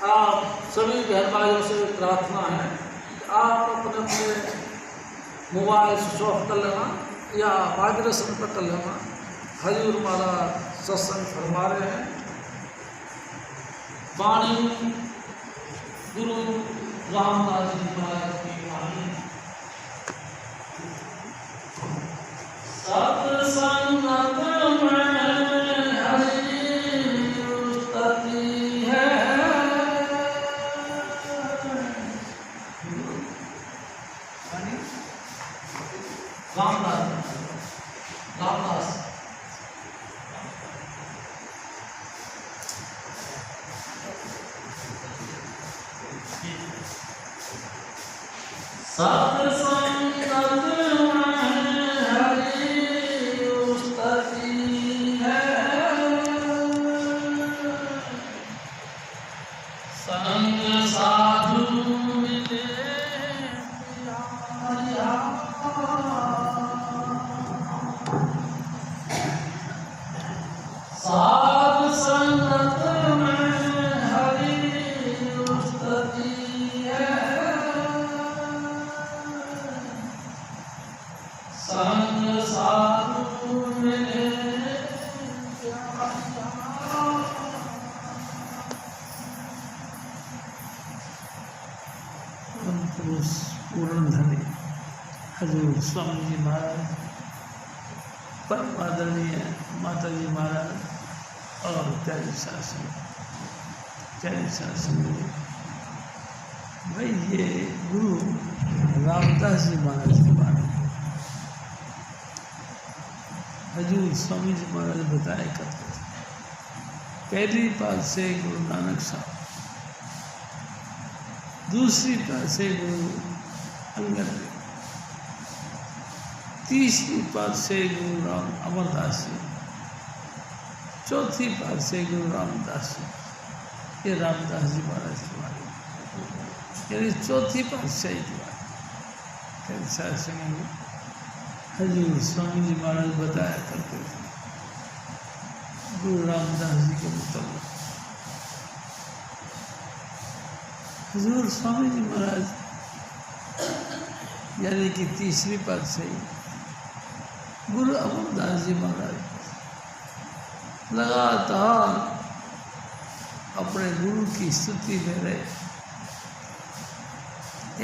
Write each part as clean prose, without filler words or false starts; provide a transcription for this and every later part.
आप सभी बहन भाइयों से प्रार्थना है कि आप अपने अपने मोबाइल स्विच ऑफ कर लेना या वाइब्रेशन पर कर लेना। हजूर महाराज सत्संग फरमा रहे हैं। वाणी गुरु रामदास जी महाराज की वाणी। सत्संग रामदास पूर्णधनी हजूर स्वामी जी महाराज, परम आदरणीय माता जी महाराज और त्यागी शासन भाई, ये गुरु रामदास जी महाराज के बारे में हजूर स्वामी जी महाराज बताया करते थे। पहली बात से गुरु नानक साहब, दूसरी बात से गुरु अंगद देव, तीसरी बात से गुरु राम अमरदास जी, चौथी बात से गुरु रामदास जी। ये रामदास जी महाराज के बारे में, यानी चौथी पातशाही की बात कैसा समय हजूर स्वामी जी महाराज बताया करते थे गुरु रामदास जी के मुताबिक। हजूर स्वामी जी महाराज यानी कि तीसरी पातशाही गुरु अमरदास जी महाराज लगातार अपने गुरु की स्तुति में रहे।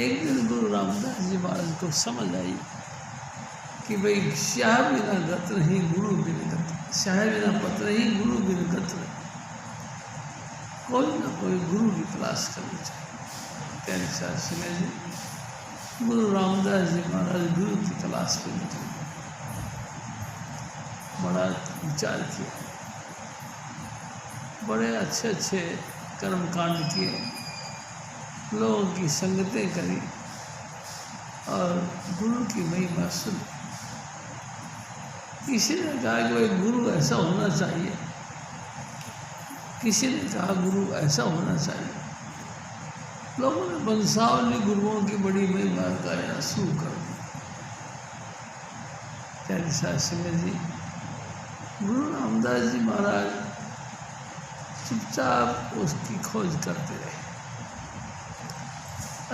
एक दिन गुरु रामदास जी महाराज को समझ आई कि भाई शाह बिना गत नहीं गुरु बिन गत, शाह बिना पत नहीं गुरु बिन गत नहीं, कोई ना कोई गुरु की तलाश करनी चाहिए। त्यागी शासन जी गुरु रामदास जी महाराज गुरु की तलाश में निकले, बड़ा विचार किया, बड़े अच्छे अच्छे कर्म कांड किए, लोगों की संगतें करी और गुरु की महिमा सुनी। किसी ने कहा कि भाई गुरु ऐसा होना चाहिए, किसी ने कहा गुरु ऐसा होना चाहिए। लोगों ने बंसावली गुरुओं की बड़ी महिमा गाया शुरू कर दी। त्यागी शासन जी गुरु रामदास जी महाराज चुपचाप उसकी खोज करते रहे।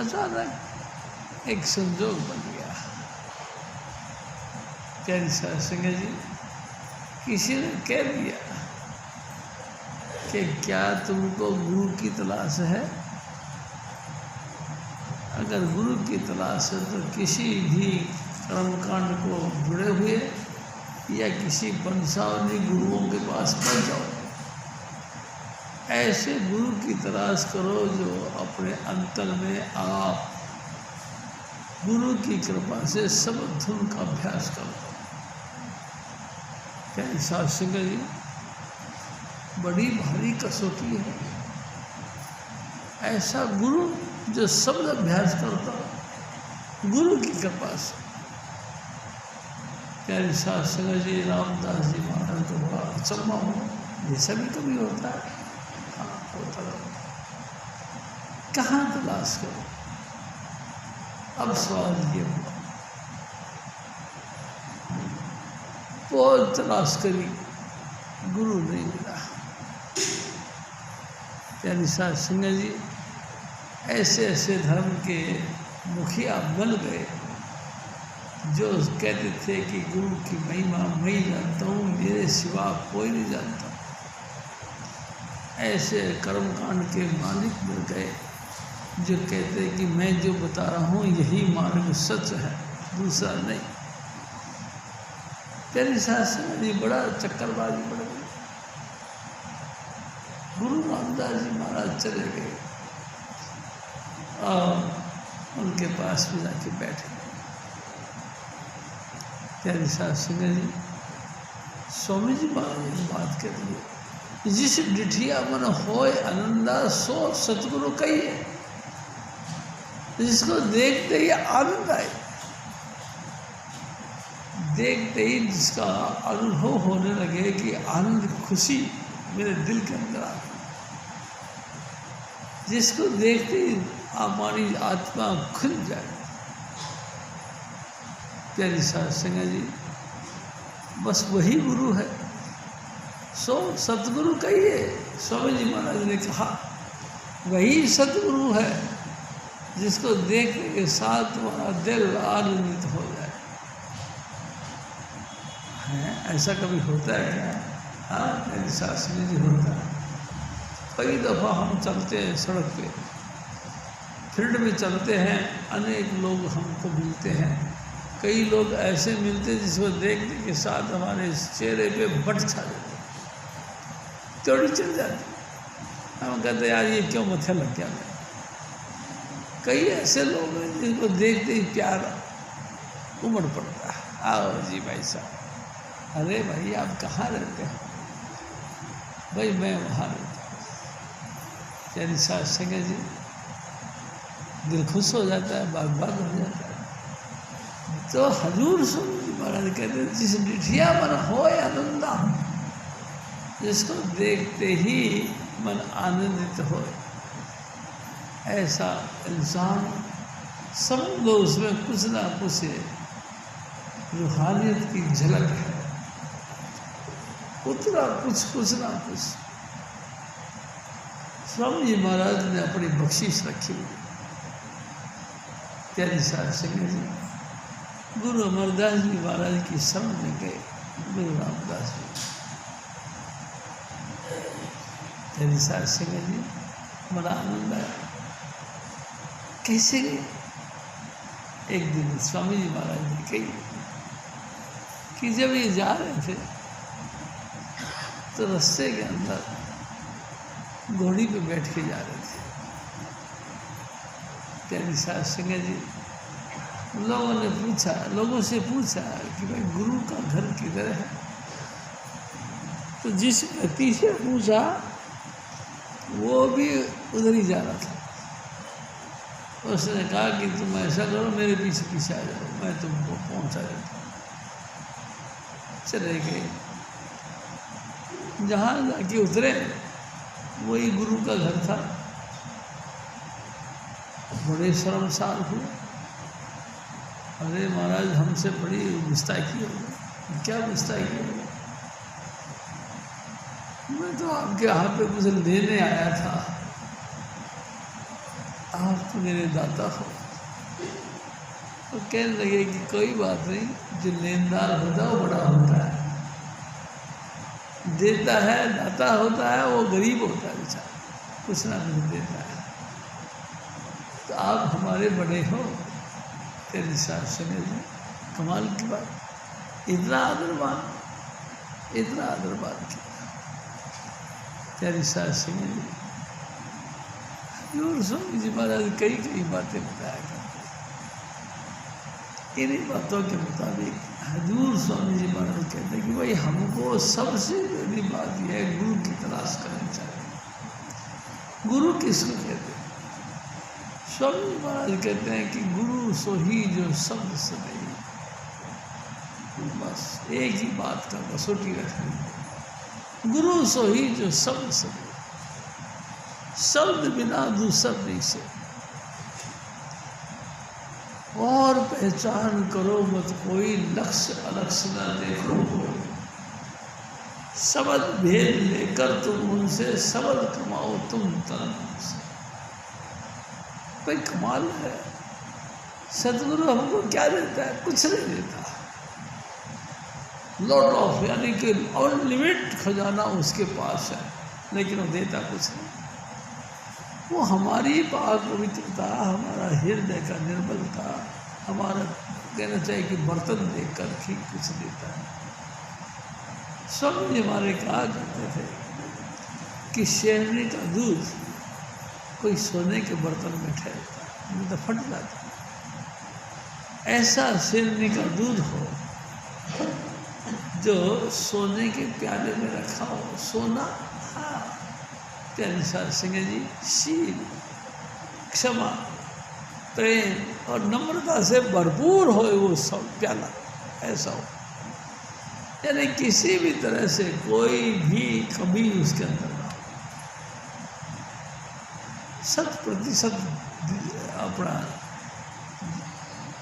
अचानक एक संजोग बन गया। त्यागी शासन जी किसी ने कह दिया कि क्या तुमको गुरु की तलाश है? अगर गुरु की तलाश है तो किसी भी कर्मकांड को जुड़े हुए या किसी बंसावली गुरुओं के पास पहुंच जाओ। ऐसे गुरु की तलाश करो जो अपने अंतर में आप गुरु की कृपा से सब धुन का अभ्यास करो। क्या शासन जी बड़ी भारी कसौटी है। ऐसा गुरु जो शब्द अभ्यास करता हो गुरु की कृपा से। प्यारे शासन जी रामदास जी महाराज को बड़ा अचंभा हो, ऐसा भी कभी होता है? हाँ, होता है। कहाँ तलाश करो? अब सवाल ये हुआ, बहुत तलाश करी, गुरु नहीं मिला। यानी साध संगत जी ऐसे ऐसे धर्म के मुखिया बन गए जो कहते थे कि गुरु की महिमा मैं ही जानता हूँ, मेरे सिवा कोई नहीं जानता। ऐसे कर्मकांड के मालिक बन गए जो कहते हैं कि मैं जो बता रहा हूँ यही मार्ग सच है, दूसरा नहीं। तेरी शासन जी बड़ा चक्करबाजी बढ़ गई। गुरु रामदास जी महाराज चले गए और उनके पास में जाके बैठ गए। तेरी शासन जी स्वामी जी महाराज ने बात कर दी, जिस डिठिया मन होय आनंदा सो सतगुरु कहिए। जिसको देखते ही आनंद आए, देखते ही जिसका अनुभव होने लगे कि आनंद खुशी मेरे दिल के अंदर आ गई, जिसको देखते ही हमारी आत्मा खुल जाए। प्यारी साध संगत जी बस वही गुरु है, सो सतगुरु कहिए। स्वामी जी महाराज ने कहा वही सतगुरु है जिसको देखने के साथ तुम्हारा दिल आनंदित हो जाए। है ऐसा कभी होता है क्या? हाँ मेरी शास्त्री जी होता है। कई दफ़ा हम चलते हैं सड़क पे, फील्ड में चलते हैं, अनेक लोग हमको मिलते हैं। कई लोग ऐसे मिलते हैं जिसको देखने के साथ हमारे चेहरे पे बट छा जाती, चोरी चल जाती। हम कहते यार ये क्यों मत्था लग गया। कई ऐसे लोग हैं जिनको देखते ही प्यार उमड़ पड़ता है। आओ जी भाई साहब। अरे भाई आप कहाँ रहते हो? भाई मैं वहाँ रहता हूँ। यानी साध संगत जी दिल खुश हो जाता है, बाग बाग हो जाता है। तो हजूर स्वामी जी महाराज कहते हैं जिस डिठिया मन होय आनंदा, जिसको देखते ही मन आनंदित हो, ऐसा इंसान समझ लो उसमें कुछ ना कुछ रूहानियत की झलक है, उतना कुछ ना कुछ स्वामी जी महाराज ने अपनी बख्शिश रखी हुई। प्यारी साध संगत जी गुरु अमरदास जी महाराज की शरण में गए। गुरु रामदास जी प्यारी साध संगत जी बड़ा आनंद आया। कैसे गए? एक दिन स्वामी जी महाराज ने कही कि जब ये जा रहे थे तो रास्ते के अंदर घोड़ी पे बैठ के जा रहे थे। प्यारी साध संगत जी लोगों से पूछा कि भाई गुरु का घर किधर है? तो जिस व्यक्ति से पूछा वो भी उधर ही जा रहा था। उसने कहा कि तुम ऐसा करो मेरे पीछे पीछे आ जाओ, मैं तुमको पहुंचा देता हूँ। चले गए, जहाँ जाके उतरे वही गुरु का घर था। बड़े शर्मसार हुए। अरे महाराज हमसे बड़ी गुस्ताखी हो गई। क्या गुस्ताखी हो गई? मैं तो आपके यहाँ पे कुछ लेने आया था, आप तो मेरे दाता हो। तो कहने लगे कि कोई बात नहीं, जो लेनदार होता है वो बड़ा होता है, देता है दाता होता है, वो गरीब होता है बेचारा, कुछ ना कुछ देता है। तो आप हमारे बड़े हो। तेरी साथ सुने कमाल की बात, इतना आदरमान किया। तेरी साथ सुने स्वामी जी महाराज कई बातें बताया करते। इन्हीं बातों के मुताबिक हजूर स्वामी जी महाराज कहते हैं कि भाई हमको सबसे पहली बात यह है गुरु की तलाश करनी चाहिए। गुरु किसको कहते हैं? स्वामी जी महाराज कहते हैं कि गुरु सो ही जो शब्द सदै। बस एक ही बात का कसौटी रखनी, गुरु सो ही जो शब्द सदै। शब्द बिना दूसरा नहीं से। और पहचान करो मत कोई, लक्ष्य अलक्ष्य न देखो। शब्द भेद लेकर तुम उनसे शब्द कमाओ तुम तन से। भाई कमाल है, सदगुरु हमको क्या देता है? कुछ नहीं देता। लॉट ऑफ यानी कि अनलिमिटेड खजाना उसके पास है, लेकिन वो देता कुछ नहीं। वो हमारी पाक पवित्रता, हमारा हृदय का निर्बलता, हमारा कहना चाहिए कि बर्तन देखकर ही कुछ देता है। स्वामी जी हमारे कहा करते थे कि शेरनी का दूध कोई सोने के बर्तन में ठहरता नहीं तो फट जाता। ऐसा शेरनी का दूध हो जो सोने के प्याले में रखा हो। सोना, हाँ, प्यारे साथ सिंह जी, शील, क्षमा, प्रेम और नम्रता से भरपूर हो वो सब प्याला, ऐसा हो, यानी किसी भी तरह से कोई भी कमी उसके अंदर ना हो। 100% अपना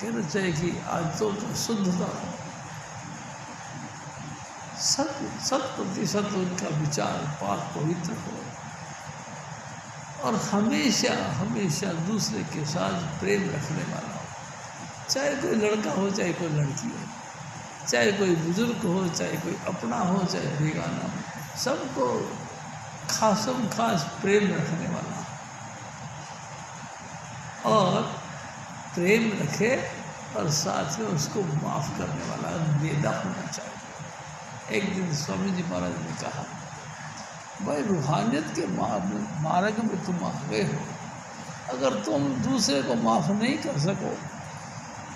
कहना चाहिए कि आदतों का शुद्धता हो। 100% उनका विचार पाक पवित्र हो और हमेशा हमेशा दूसरे के साथ प्रेम रखने वाला हो। चाहे कोई लड़का हो, चाहे कोई लड़की हो, चाहे कोई बुजुर्ग हो, चाहे कोई अपना हो, चाहे बेगाना हो, सबको खासम खास प्रेम रखने वाला और प्रेम रखे और साथ में उसको माफ़ करने वाला बेदा होना चाहिए। एक दिन स्वामी जी महाराज ने कहा, भाई रूहानियत के मार्ग में तुम आ गए हो, अगर तुम दूसरे को माफ़ नहीं कर सको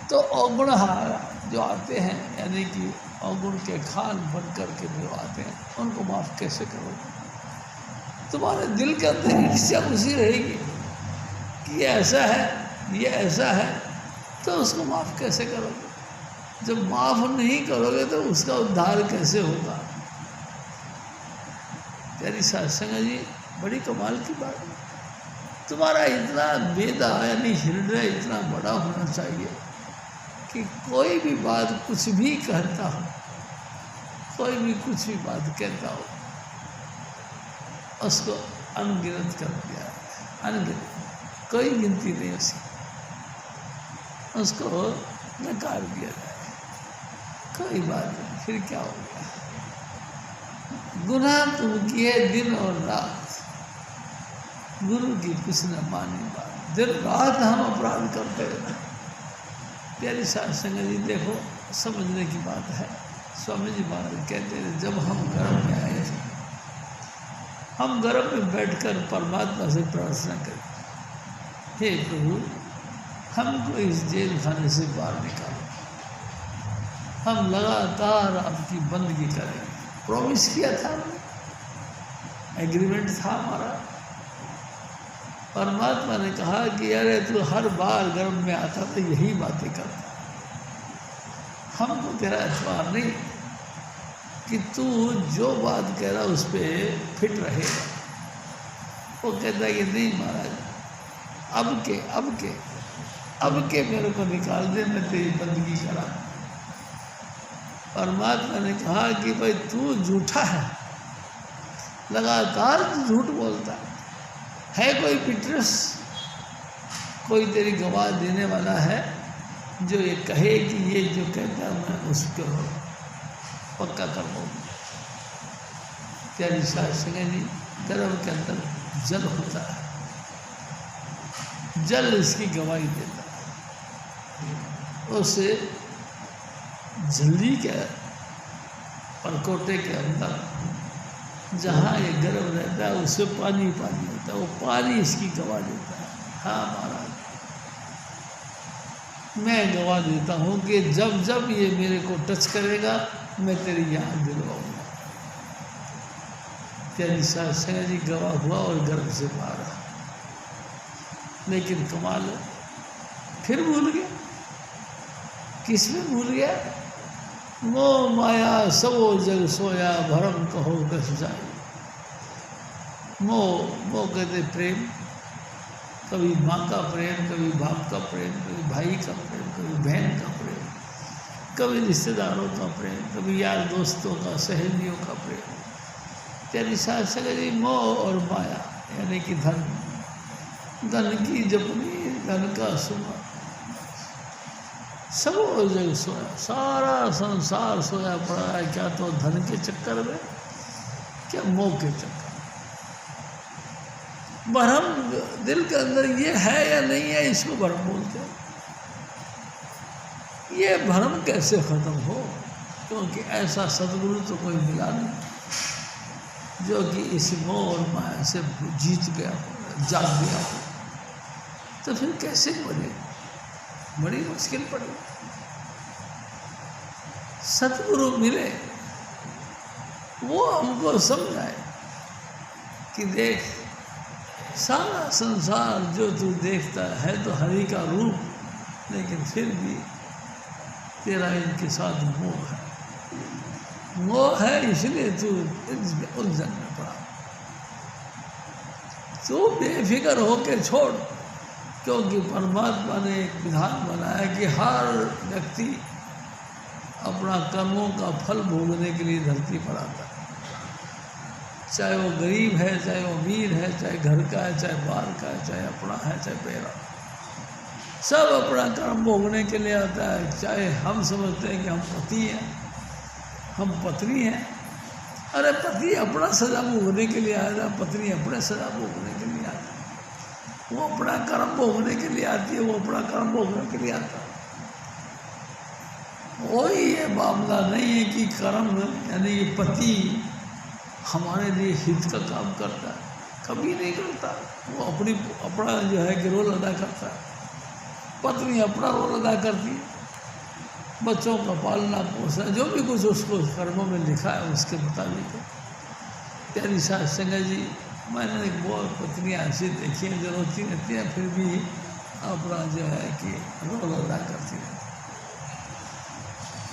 तो अवगुणहारा जो आते हैं, यानी कि अवगुण के खान बन करके जो आते हैं, उनको माफ़ कैसे करोगे? तुम्हारे दिल के अंदर इच्छा उसी रहेगी कि ये ऐसा है, ये ऐसा है, तो उसको माफ़ कैसे करोगे? जब माफ़ नहीं करोगे तो उसका उद्धार कैसे होगा? प्यारी सत्संग जी, बड़ी कमाल की बात है। तुम्हारा इतना वेदा यानी हृदय इतना बड़ा होना चाहिए कि कोई भी बात कुछ भी कहता हो, कोई भी कुछ भी बात कहता हो, उसको अनगिनत कर दिया, अनगिनत, कोई गिनती नहीं उसको नकार दिया जाए, कोई बात नहीं, फिर क्या हो गया? गुनाह तुम किए दिन और रात, गुरु की कुछ न मानी बात, दिन रात हम अपराध करते रहते। प्यारी साध संगत जी, देखो समझने की बात है। स्वामी जी महाराज कहते थे, जब हम गर्भ में आए थे, हम गर्भ में बैठकर परमात्मा से प्रार्थना करें, हे प्रभु हमको इस जेल खाने से बाहर निकालो, हम लगातार आपकी बंदगी करेंगे। प्रॉमिस किया था, एग्रीमेंट था हमारा। परमात्मा ने कहा कि अरे तू हर बार गर्भ में आता तो यही बातें करता, हमको तेरा एतबार नहीं कि तू जो बात कह रहा उस पर फिट रहेगा। वो कहता कि नहीं महाराज, अब के मेरे को निकाल दे, मैं तेरी बंदगी करा। परमात्मा ने कहा कि भाई तू झूठा है, लगातार झूठ बोलता है कोई विटनेस, कोई तेरी गवाह देने वाला है जो ये कहे कि ये जो कहता है मैं उसको पक्का कर दूँगा। प्यारी साध संगत जी, गर्भ के अंदर जल होता है, जल इसकी गवाही देता है। उसे झिल्ली के परकोटे के अंदर जहाँ ये गर्भ रहता है उससे पानी पानी होता है, वो पानी इसकी गवाह देता है। हाँ महाराज, मैं गवाह देता हूँ कि जब जब ये मेरे को टच करेगा मैं तेरी याद दिलवाऊंगा। प्यारी साध संगत जी, गवाह हुआ और गर्भ से बाहर आ, लेकिन कमाल है, फिर भूल गया। किसमें भूल गया? मोह माया सबो जग सोया, भरम कहो कस जाए। मोह कहते प्रेम, कभी माँ का प्रेम, कभी बाप का प्रेम, कभी भाई का प्रेम, कभी बहन का प्रेम, कभी रिश्तेदारों का प्रेम, कभी यार दोस्तों का, सहेलियों का प्रेम। तेरी साथ सगरी मोह और माया यानी कि धन, धन की जपनी, धन का सुना, सब जगह सोया, सारा संसार सोया पड़ा है। क्या तो धन के चक्कर में, क्या मोह के चक्कर। भ्रम दिल के अंदर ये है या नहीं है, इसको भ्रम बोलते हैं। ये भ्रम कैसे खत्म हो, क्योंकि ऐसा सदगुरु तो कोई मिला नहीं जो कि इस मोह और माया से जीत गया हो, जाग गया हो। तो फिर कैसे बने, बड़ी मुश्किल पड़ी। सतगुरु मिले, वो हमको समझाए कि देख, सारा संसार जो तू देखता है तो हरि का रूप, लेकिन फिर भी तेरा इनके साथ मोह है। मोह है इसलिए तू इसमें उलझन में पड़ा। तू बेफिक्र होके छोड़, क्योंकि परमात्मा ने एक विधान बनाया कि हर व्यक्ति अपना कर्मों का फल भोगने के लिए धरती पर आता है। चाहे वो गरीब है, चाहे वो अमीर है, चाहे घर का है, चाहे बाहर का है, चाहे अपना है, चाहे बेरा, सब अपना कर्म भोगने के लिए आता है। चाहे हम समझते हैं कि हम पति हैं, हम पत्नी हैं। अरे पति अपना सजा भोगने के लिए आया था, पत्नी अपने सजा भोगने के लिए आती है। वो अपना कर्म भोगने के लिए आती है, वो अपना कर्म भोगने के लिए आता है। वही ये मामला नहीं है कि कर्म यानी ये पति हमारे लिए हित का काम करता है, कभी नहीं करता। वो अपना जो है कि रोल अदा करता है। पत्नी अपना रोल अदा करती है, बच्चों का पालना पोसना, जो भी कुछ उसको कर्मों में लिखा है उसके मुताबिक। प्यारी सास संगत जी, मैंने एक बहुत पत्नियाँ ऐसी देखी हैं जो रोती रहती हैं, फिर भी अपना जो है कि रोल अदा करती रहती।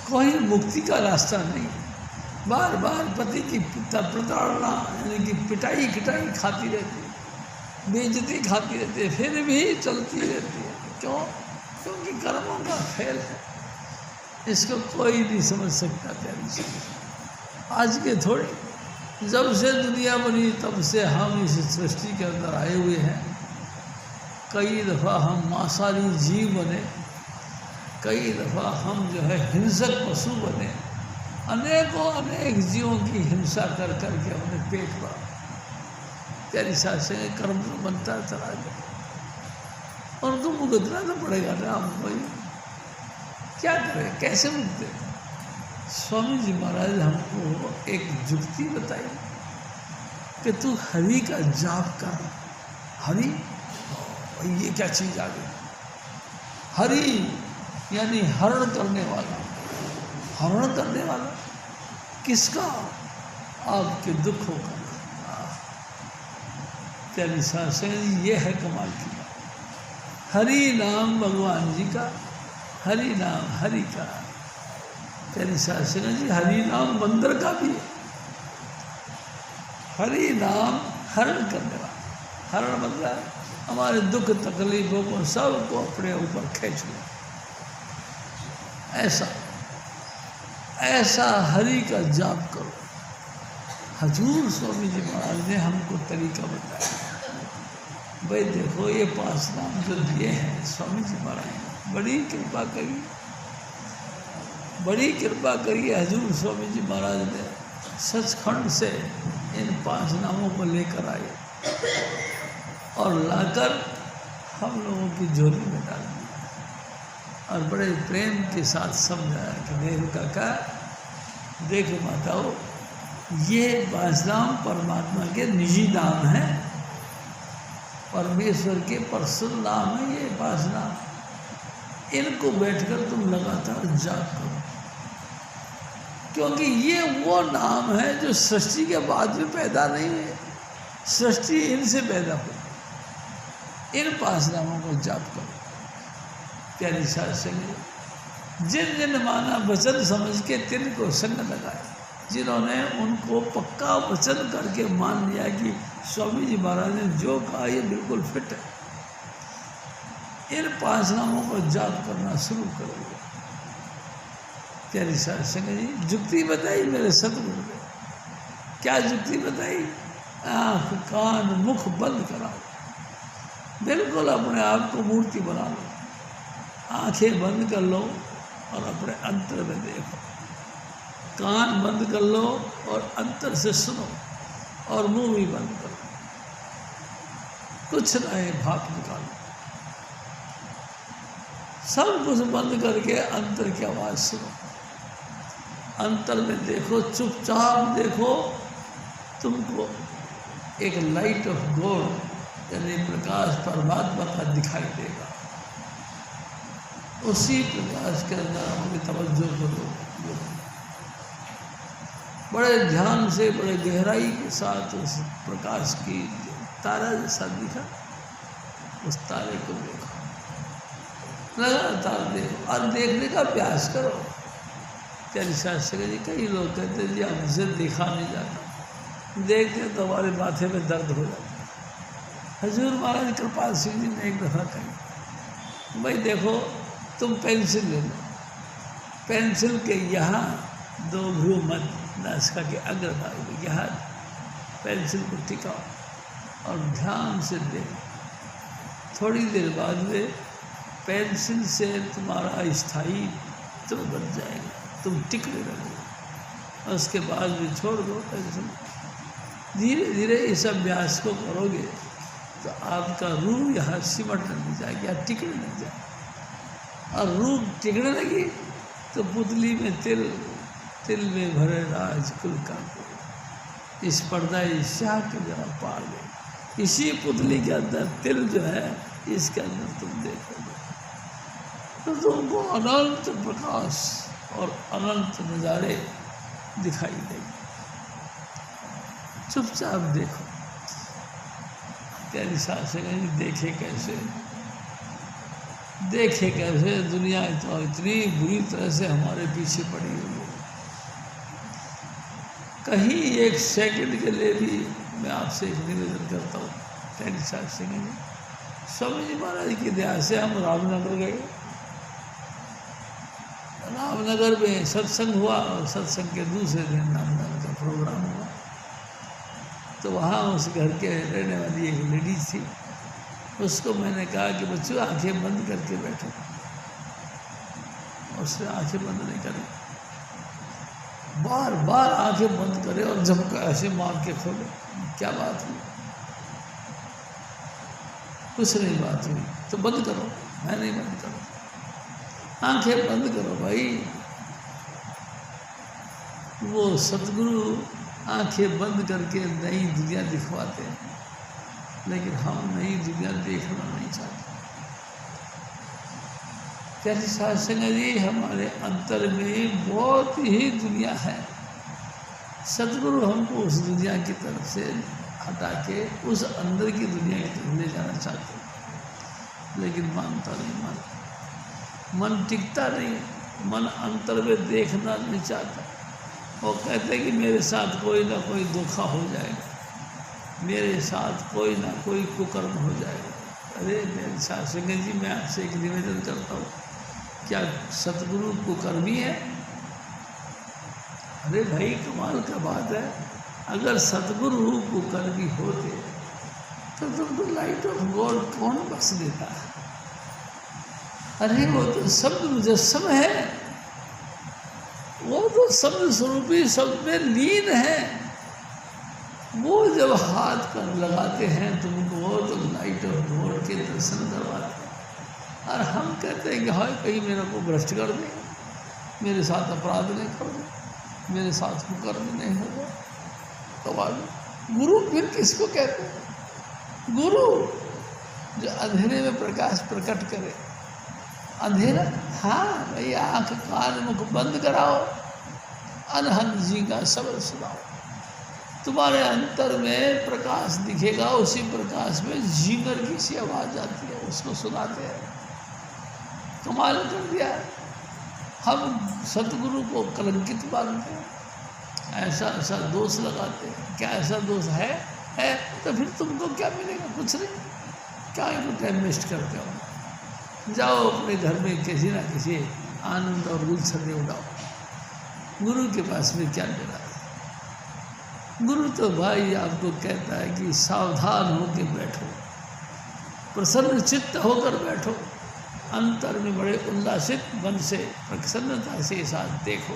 कोई मुक्ति का रास्ता नहीं, बार बार पति की प्रताड़ना यानी कि पिटाई खिटाई खाती रहती है, बेइज्जती खाती रहती है, फिर भी चलती रहती है। क्यों? क्योंकि कर्मों का फेल है। इसको कोई नहीं समझ सकता। प्यारी से आज के थोड़े, जब से दुनिया बनी तब से हम इस सृष्टि के अंदर आए हुए हैं। कई दफ़ा हम मांसाहारी जीव बने, कई दफ़ा हम जो है हिंसक पशु बने, अनेकों अनेक जीवों की हिंसा कर करके हमने पेट भरा। प्यारी सास से कर्म तो बनता चला गया, उनको भुगतना तो पड़ेगा ना हमको। क्या करें, कैसे मुक्ते? स्वामी जी महाराज हमको एक जुक्ति बताई कि तू हरि का जाप कर। हरि, ये क्या चीज़ आ गई? हरि यानी हरण करने वाला। हरण करने वाला किसका? आपके दुखों का। प्यारी सास, ये है कमाल की बात। हरि नाम भगवान जी का, हरि नाम हरि का। प्यारी सास जी, हरि नाम बंदर का भी है। हरि नाम हरण करने वाला। हरण मतलब हमारे दुख तकलीफों को सबको अपने ऊपर खींच ले। ऐसा ऐसा हरि का जाप करो। हजूर स्वामी जी महाराज ने हमको तरीका बताया। भाई देखो, ये 5 नाम जो दिए हैं स्वामी जी महाराज ने, बड़ी कृपा करी, बड़ी कृपा करी। हजूर स्वामी जी महाराज ने सचखंड से इन 5 नामों को लेकर आए और लाकर हम लोगों की झोली में डाल दिया और बड़े प्रेम के साथ समझाया कि नेहरू काका देखो माताओ, ये 5 नाम परमात्मा के निजी नाम हैं, परमेश्वर के पर्सनल नाम है ये 5 नाम। इनको बैठकर तुम लगातार जाप करो, क्योंकि ये वो नाम है जो सृष्टि के बाद में पैदा नहीं है, सृष्टि इनसे पैदा हुई। इन 5 नामों को जाप करो। प्यारी सास संग, जिन जिन माना वचन समझ के तिन को संग लगाए, जिन्होंने उनको पक्का वचन करके मान लिया कि स्वामी जी महाराज ने जो कहा ये बिल्कुल फिट है, इन 5 नामों को जाप करना शुरू करोगे। प्यारी सास संग जी, जुक्ति बताई मेरे सतगुरु ने क्या युक्ति बताई? आँख कान मुख बंद कराओ, बिल्कुल अपने आप को मूर्ति बना लो, आंखें बंद कर लो और अपने अंतर में देखो, कान बंद कर लो और अंतर से सुनो, और मुंह भी बंद करो, कुछ नए भाप निकालो, सब कुछ बंद करके अंतर की आवाज़ सुनो, अंतर में देखो, चुपचाप देखो, तुमको एक लाइट ऑफ गॉड यानी प्रकाश परमात्मा का दिखाई देगा। उसी प्रकाश के अंदर अपनी तवज्जो करो, बड़े ध्यान से, बड़े गहराई के साथ उस प्रकाश की तारा जैसा दिखा, उस तारे को देखो, लगातार देखो और देखने का प्रयास करो। त्यागी शास्त्री जी, कई लोग कहते हैं जी हमसे देखा नहीं जाता, देखते तो हमारे माथे में दर्द हो जाता है। हजूर महाराज कृपाल सिंह जी ने एक दफ़ा कही, भाई देखो तुम पेंसिल ले लो, पेंसिल के यहाँ 2 भ्रू मध्य नासिका के अग्रभाग में यहाँ पेंसिल को टिकाओ और ध्यान से देखो, थोड़ी देर बाद में पेंसिल से तुम्हारा स्थायित्व बन जाएगा, तुम टिकने लगोगे, और उसके बाद भी छोड़ दो पेंसिल। धीरे धीरे इस अभ्यास को करोगे तो आपका रूह यहाँ सिमट लग जाएगी, यहाँ टिकने लग जाएगी, और रूह टिकने लगी तो पुतली में तिल में भरे राज कुल का, इस पर्दा शाह के जरा पार गए, इसी पुतली के अंदर तिल जो है, इसके अंदर तुम देखोगे तो तुमको अनंत प्रकाश और अनंत नज़ारे दिखाई देंगे। चुपचाप देखो। प्यारी सास से कहीं देखे कैसे दुनिया तो इतनी बुरी तरह से हमारे पीछे पड़ी हुई है। कहीं एक सेकंड के लिए भी मैं आपसे एक निवेदन करता हूँ, प्यारी सास से कहीं स्वामी जी महाराज की दया से हम रामनगर गए, रामनगर में सत्संग हुआ और सत्संग के दूसरे दिन रामनगर का प्रोग्राम हुआ, तो वहाँ उस घर के रहने वाली एक लेडीज थी, उसको मैंने कहा कि बच्चों आंखें बंद करके बैठो, उसने आंखें बंद नहीं करी, बार बार आंखें बंद करे और जब ऐसे मार के खोले, क्या बात हुई? कुछ नहीं बात हुई, तो बंद करो। मैं नहीं बंद करो, आंखें बंद करो भाई। वो सतगुरु आंखें बंद करके नई दुनिया दिखवाते हैं, लेकिन हम नई दुनिया देखना नहीं चाहते। कैसे सत्संग जी, हमारे अंतर में बहुत ही दुनिया है, सतगुरु हमको उस दुनिया की तरफ से हटा के उस अंदर की दुनिया की तरफ ले जाना चाहते हैं, लेकिन मानता नहीं, मन टिकता नहीं, मन अंतर में देखना नहीं चाहता। वो कहते हैं कि मेरे साथ कोई ना कोई धोखा हो जाएगा, मेरे साथ कोई ना कोई कुकर्म हो जाएगा। अरे मेरे सत्संग जी, मैं आपसे एक निवेदन करता हूँ, क्या सतगुरु कुकर्मी है? अरे भाई कमाल का बात है, अगर सतगुरु कुकर्मी होते तो तुमको लाइट ऑफ गॉड कौन बख्श देता है? अरे वो तो शब्द मुजस्सम है, वो तो शब्द स्वरूपी शब्द में लीन है, वो जब हाथ पर लगाते हैं तुमको तो लाइट ऑफ गॉड के दर्शन करवाते हैं। और हम कहते हैं कि हाँ कहीं मेरे को भ्रष्ट कर दे, मेरे साथ अपराध नहीं कर दे, मेरे साथ कुकर्म नहीं हो जाए। तो गुरु फिर किसको कहते हैं? गुरु जो अंधेरे में प्रकाश प्रकट करे। अंधेरा, हाँ भाई आँख कान मुख बंद कराओ, अनहद जी का शब्द सुनाओ, तुम्हारे अंतर में प्रकाश दिखेगा, उसी प्रकाश में झींगर की सी आवाज़ आती है, उसको सुनाते हैं। कमाल कर दिया। हम सतगुरु को कलंकित मानते हैं, ऐसा दोष लगाते हैं। क्या ऐसा दोष है तो फिर तुमको क्या मिलेगा? कुछ नहीं। क्या इनको टाइम वेस्ट करते हो? जाओ अपने घर में किसी ना किसी आनंद और गुलछर्रे उड़ाओ, गुरु के पास में क्या लेना है? गुरु तो भाई आपको कहता है कि सावधान होकर बैठो, प्रसन्न चित्त होकर बैठो, अंतर में बड़े उल्लासित मन से प्रसन्नता से साथ देखो।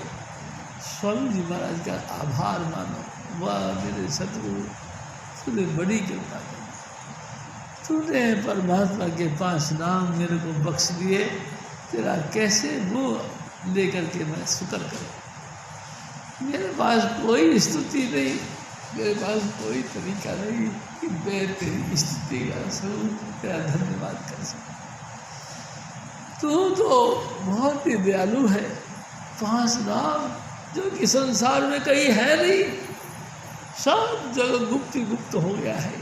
स्वामी जी महाराज का आभार मानो, वाह मेरे सतगुरु, तूने बड़ी कृपा की, तूने परमात्मा के 5 नाम मेरे को बख्श दिए, तेरा कैसे वो लेकर के मैं शुक्र करूँ। मेरे पास कोई स्तुति नहीं, मेरे पास कोई तरीका नहीं कि मैं तेरी स्तुति का स्वरूप तेरा धन्यवाद कर सकूँ। तू तो बहुत ही दयालु है। 5 नाम जो कि संसार में कहीं है नहीं, सब जगह गुप्त गुप्त हो गया है।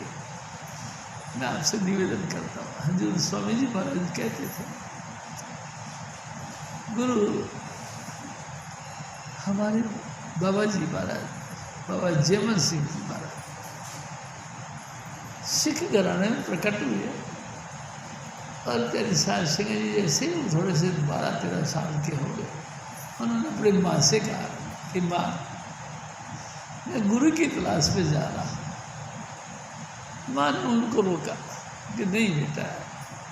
मैं आपसे निवेदन करता हूँ, हजूर स्वामी जी महाराज कहते थे, गुरु हमारे बाबा जी महाराज, बाबा जयमल सिंह जी महाराज सिख घराने में प्रकट हुए और तेरे साथ सिंह जी जैसे थोड़े से 12-13 साल के हो गए। उन्होंने अपनी माँ से कहा कि माँ, मैं गुरु की तलाश में जा रहा हूँ। माँ ने उनको रोका कि नहीं बेटा,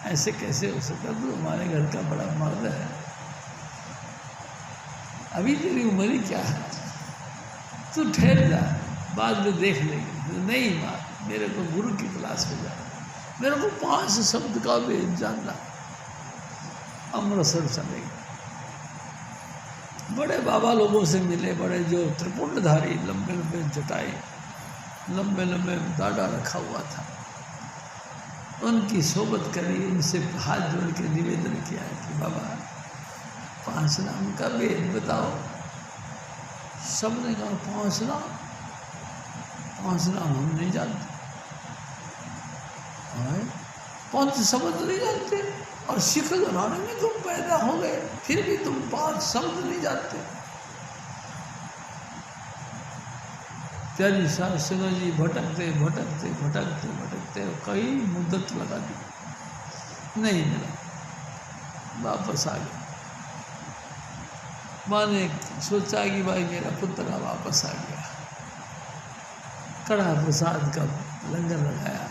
ऐसे कैसे हो सकता, तू हमारे घर का बड़ा मर्द है, अभी तेरी उम्र ही क्या है, तू ठहर जा, बाद में देख लेंगे। नहीं माँ, मेरे को गुरु की तलाश में जाना, मेरे को 5 शब्द का भेद जानना। अमृतसर चले गए, बड़े बाबा लोगों से मिले, बड़े जो त्रिपुंडधारी, लंबे लंबे जटाई, लंबे लंबे दाढ़ा रखा हुआ था, उनकी सोबत करी, उनसे हाथ जोड़ के निवेदन किया कि बाबा 5 नाम का भेद बताओ। सबने कहा 5 नाम, 5 नाम हम नहीं जानते, 5 शब्द नहीं जानते, और सिख घराने में तुम पैदा हो गए, फिर भी तुम 5 शब्द नहीं जानते। प्यारी सास सिंह जी भटकते भटकते भटकते भटकते कई मुद्दत लगा दी, नहीं मिला, वापस आ गया। माँ ने सोचा कि भाई मेरा पुत्र वापस आ गया, कड़ा प्रसाद का लंगर लगाया,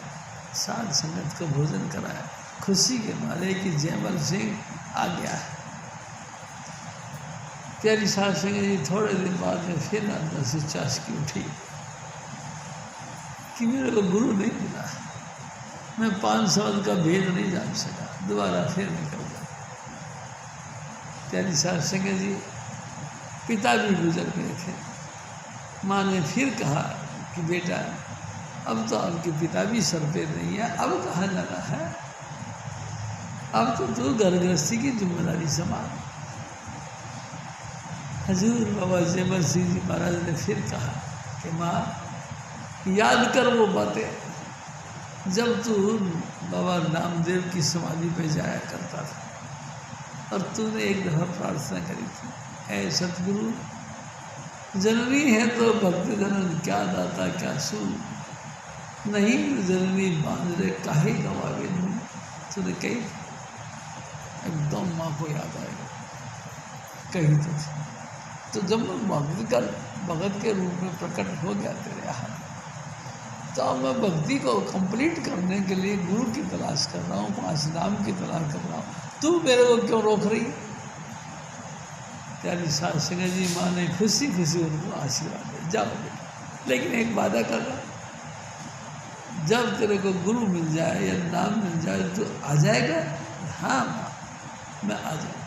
साध संगत का भोजन कराया, खुशी के मारे कि जयमल सिंह आ गया है। प्यारी सास सिंह जी थोड़े दिन बाद में फिर अंदर से चाशकी उठी कि मेरे को गुरु नहीं मिला, मैं 5 शब्द का भेद नहीं जान सका, दोबारा फिर निकल गया। प्यारी सास सिंह जी पिता भी गुजर गए थे। माँ ने फिर कहा कि बेटा, अब तो आपके पिता भी सर पे नहीं है, अब कहाँ जाना है, अब तो तू घर गृहस्थी की जिम्मेदारी संभाल। हजूर बाबा जयमल सिंह जी महाराज ने फिर कहा कि माँ, याद कर वो बातें जब तू बाबा नामदेव की समाधि पे जाया करता था और तूने एक दफ़ा प्रार्थना करी थी, ऐ सतगुरु, जननी है तो भक्ति जनन, क्या दाता क्या सूर, नहीं जननी बांध रे काहे गवावे नूर। तूने कही, एकदम माँ को याद आएगा, कही तो थी। तो जब भगत के रूप में प्रकट हो गया तेरे यहाँ, तो अब मैं भक्ति को कंप्लीट करने के लिए गुरु की तलाश कर रहा हूँ, 5 नाम की तलाश कर रहा हूँ, तू मेरे को क्यों रोक रही है। प्यारी सास सिंह जी माँ ने खुशी खुशी उनको आशीर्वाद दिया, जाओ बेटा, लेकिन एक वादा कर रहा, जब तेरे को गुरु मिल जाए या नाम मिल जाए तो आ जाएगा। हाँ माँ, मैं आ जाऊँ।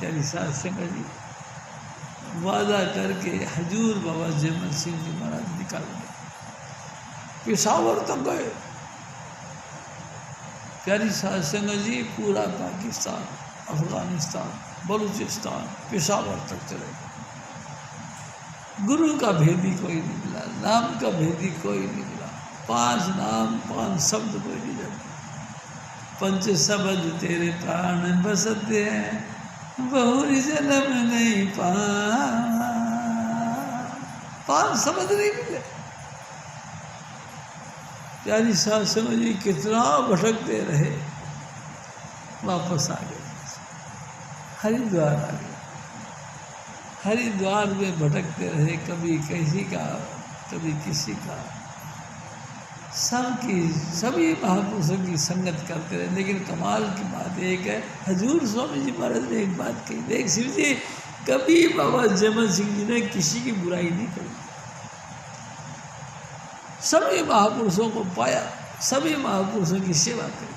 प्यारी सास सिंह जी वादा करके हजूर बाबा जयमल सिंह जी महाराज निकाल गए, पेशावर तक गए। प्यारी सास सिंह जी पूरा पाकिस्तान, अफगानिस्तान, बलूचिस्तान, पेशावर तक चले गए। गुरु का भेदी कोई नहीं मिला, नाम का भेदी कोई नहीं मिला, 5 नाम 5 शब्द कोई नहीं जानता। 5 शब्द तेरे प्राण बसते हैं, बहुरी जन्म नहीं पा। 5 शब्द नहीं मिले। प्यारी सास सिंह जी कितना भटकते रहे, वापस आ गए, हरिद्वार आ गए। हरिद्वार में भटकते रहे, कभी किसी का कभी किसी का, सबकी सभी महापुरुषों की संगत करते रहे। लेकिन कमाल की बात एक है, हजूर स्वामी जी महाराज ने एक बात कही, देख शिव जी, कभी बाबा जयमल सिंह जी ने किसी की बुराई नहीं करी। सभी महापुरुषों को पाया, सभी महापुरुषों की सेवा करी,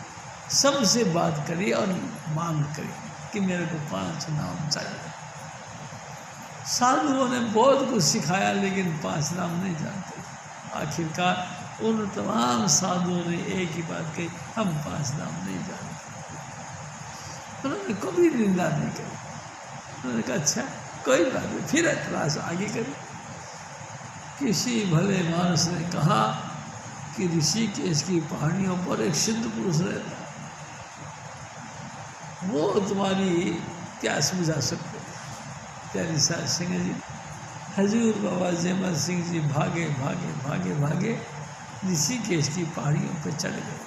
सबसे बात करी और मांग करी कि मेरे को 5 नाम चाहिए। साधुओं ने बहुत कुछ सिखाया लेकिन 5 नाम नहीं जानते। आखिरकार उन तमाम साधुओं ने एक ही बात कही, हम 5 नाम नहीं जानते। उन्होंने कभी निंदा नहीं करी। उन्होंने कहा अच्छा कोई बात नहीं, फिर एतराज आगे करें। किसी भले मानस ने कहा कि ऋषिकेश की पहाड़ियों पर एक सिद्ध पुरुष रहता, वो तुम्हारी प्यास बुझा सकते। प्यारी साध सिंह जी, हजूर बाबा जयमल सिंह जी भागे भागे भागे भागे ऋषिकेश की पहाड़ियों पर चढ़ गए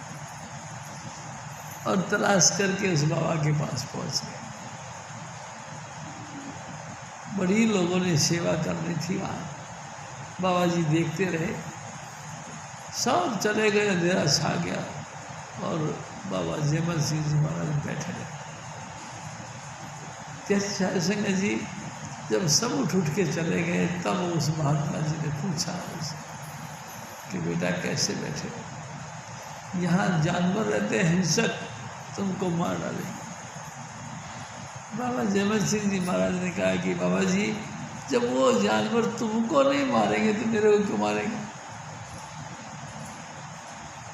और तलाश करके उस बाबा के पास पहुंच गए। बड़ी लोगों ने सेवा करनी थी वहाँ। बाबा जी देखते रहे, सब चले गए, अंधेरा छा गया और बाबा जयमल सिंह जी महाराज बैठे रहे। साध सिंह जी जब सब उठ के चले गए, तब उस महात्मा जी ने पूछा उससे कि बेटा कैसे बैठे, यहाँ जानवर रहते हैं हिंसक, तुमको मार डालेंगे। बाबा जयमल सिंह जी महाराज ने कहा कि बाबा जी, जब वो जानवर तुमको नहीं मारेंगे तो मेरे को क्यों मारेंगे।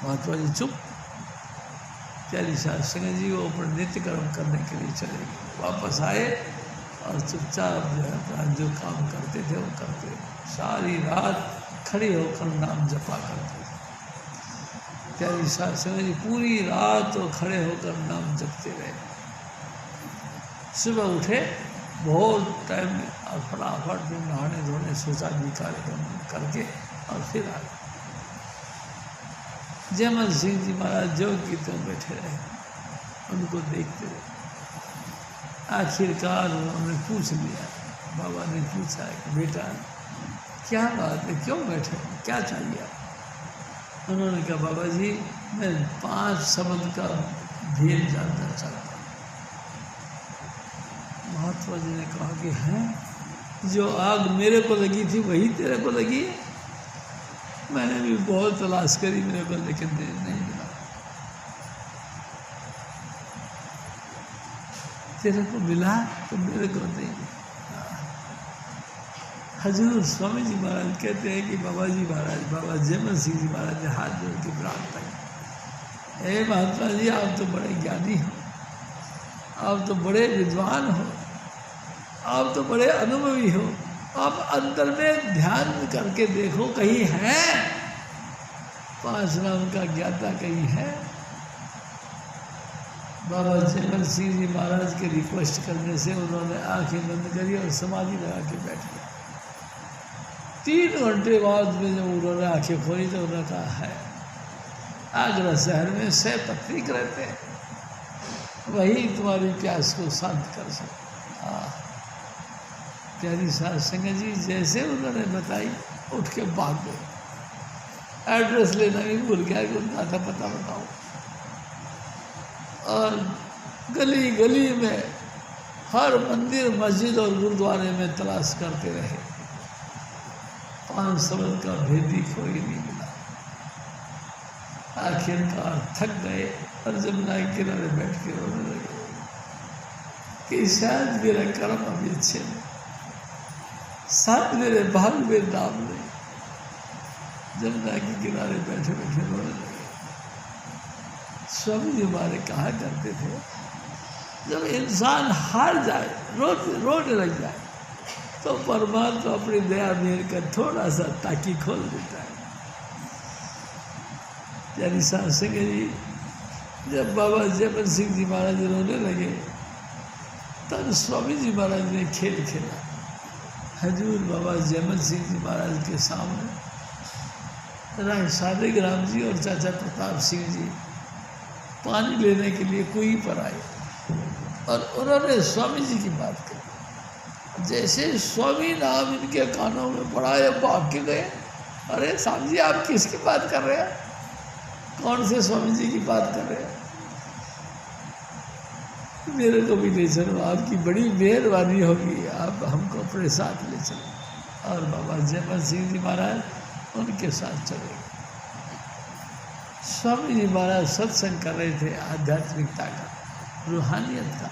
महात्मा जी चुप। प्यारी साध सिंह जी वो अपने नित्य कर्म करने के लिए चले गए। वापस आए और चुपचाप जो है जो काम करते थे वो करते। सारी रात खड़े होकर नाम जपा करते थे। प्यारी साध सिंह जी पूरी रात वो खड़े होकर नाम जपते रहे। सुबह उठे बहुत टाइम में और फटाफट में नहाने धोने शौचालय कार्यक्रम करके और फिर आ गए। जयमल सिंह जी महाराज जो कि तो बैठे रहे, उनको देखते रहे। आखिरकार उन्होंने पूछ लिया, बाबा ने पूछा कि बेटा क्या बात है, क्यों बैठे, क्या चाहिए आप। उन्होंने कहा बाबा जी, मैं 5 शब्द का भेद जानना चाहता हूँ। महात्मा जी ने कहा कि हैं, जो आग मेरे को लगी थी वही तेरे को लगी है। मैंने भी बहुत तलाश करी मेरे को, लेकिन नहीं मिला। तेरे को मिला तो मेरे को नहीं मिला। हजूर स्वामी जी महाराज कहते हैं कि बाबा जी महाराज, बाबा जयमल सिंह जी महाराज ने हाथ जोड़ के प्रार्थना की, हे महात्मा जी, आप तो बड़े ज्ञानी हो, आप तो बड़े विद्वान हो, आप तो बड़े अनुभवी हो, आप अंदर में ध्यान करके देखो कहीं है 5 नाम का ज्ञाता, कहीं है। बाबा जयमल सिंह जी महाराज के रिक्वेस्ट करने से उन्होंने आंखें बंद करी और समाधि लगा के बैठ गए। 3 घंटे बाद में जब उन्होंने आंखें खोली तो उन्होंने कहा है, आगरा शहर में 6 पत्रिक रहते हैं, वही तुम्हारी प्यास को शांत कर सकते। प्यारी साध संगत जी जैसे उन्होंने बताई, उठ के भाग गए। एड्रेस लेना भी भूल गया कि उनका था पता बताओ। और गली गली में, हर मंदिर मस्जिद और गुरुद्वारे में तलाश करते रहे। 5 शब्द का भेदी कोई नहीं मिला। आखिरकार थक गए और जमुना के किनारे बैठ के रोने लगे कि शायद मेरा कर्म अभी अच्छे नहीं, शायद मेरे भाग में नाम नहीं। जमुना के किनारे बैठे बैठे रोने लगे। स्वामी जी हमारे कहा करते थे, जब इंसान हार जाए, रोने लग जाए, तो परमात्मा अपनी दया मेहर कर थोड़ा सा ताकी खोल देता है। यानी साध सिंह जी जब बाबा जयमल सिंह जी महाराज रोने लगे, तब स्वामी जी महाराज ने खेल खेला। हजूर बाबा जयमल सिंह जी महाराज के सामने राय सालिग्राम जी और चाचा प्रताप सिंह जी पानी लेने के लिए कुएं पर आए और उन्होंने स्वामी जी की बात कही। जैसे स्वामी नाम इनके कानों में पड़ा, ये भाग के गए अरे साहब जी आप किसकी बात कर रहे हैं, कौन से स्वामी जी की बात कर रहे हैं? मेरे को भी ले चलो, आपकी बड़ी मेहरबानी होगी, आप हमको अपने साथ ले चलो। और बाबा जयमल सिंह जी महाराज उनके साथ चले गए। स्वामी जी महाराज सत्संग कर रहे थे आध्यात्मिकता का, रूहानियत का,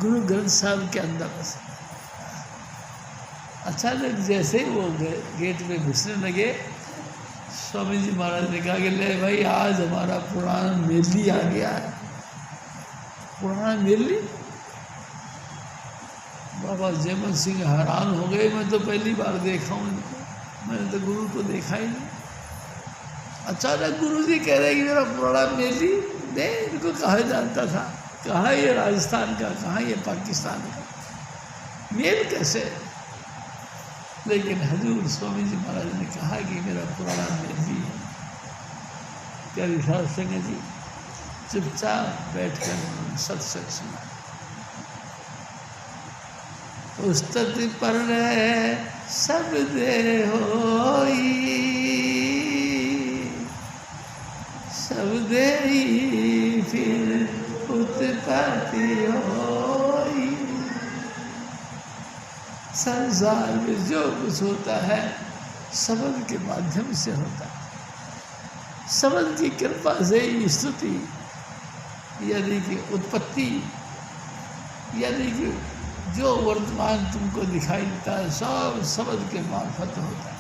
गुरु ग्रंथ साहब के अंदर। अचानक जैसे ही वो गेट में घुसने लगे, स्वामी जी महाराज ने कहा कि ले भाई आज हमारा पुराना मेली आ गया है। पुराना मेली? बाबा जयमल सिंह हैरान हो गए, मैं तो पहली बार देखा हूँ इनको, मैंने तो गुरु को देखा ही नहीं। अचानक गुरु जी कह रहे कि मेरा पुराना मेली, नहीं इनको कहाँ जानता था, कहाँ ये राजस्थान का, कहाँ ये पाकिस्तान का, मेल कैसे? लेकिन हजूर स्वामी जी महाराज ने कहा कि मेरा पुराना मेली है। प्यारी साध संगत जी चुपचाप बैठकर सत्संग सुना। उस्तत पर सब दे होई, सब दे फिर उत्पत्ति होई। संसार में जो कुछ होता है शब्द के माध्यम से होता है। शब्द की कृपा से ही स्तुति यानी कि उत्पत्ति, यानी कि जो वर्तमान तुमको दिखाई देता है सब शब्द के मार्फत होता है।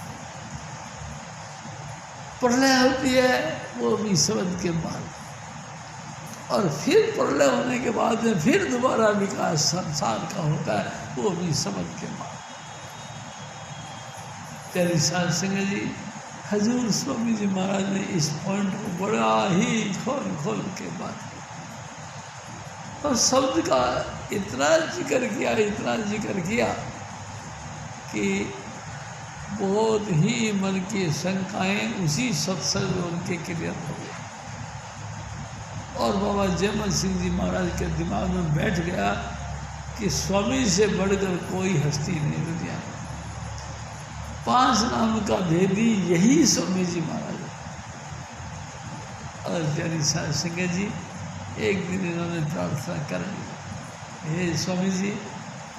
प्रलय होती है वो भी शब्द के मार्फत, और फिर प्रलय होने के बाद में फिर दोबारा विकास संसार का होता है, वो भी शब्द के मार्फत। प्यारी साध संगत जी, हजूर स्वामी जी महाराज ने इस पॉइंट को बड़ा ही खोल खोल के बात की, और शब्द का इतना जिक्र किया, इतना जिक्र किया कि बहुत ही मन की शंकाएं उसी सत्संग में उनके क्लियर हो गई। और बाबा जयमल सिंह जी महाराज के दिमाग में बैठ गया कि स्वामी से बढ़कर कोई हस्ती नहीं दुनिया में। 5 नाम का भेदी यही स्वामी जी महाराज है। और प्यारी साध संगत जी, एक दिन इन्होंने प्रार्थना कर ली, हे स्वामी जी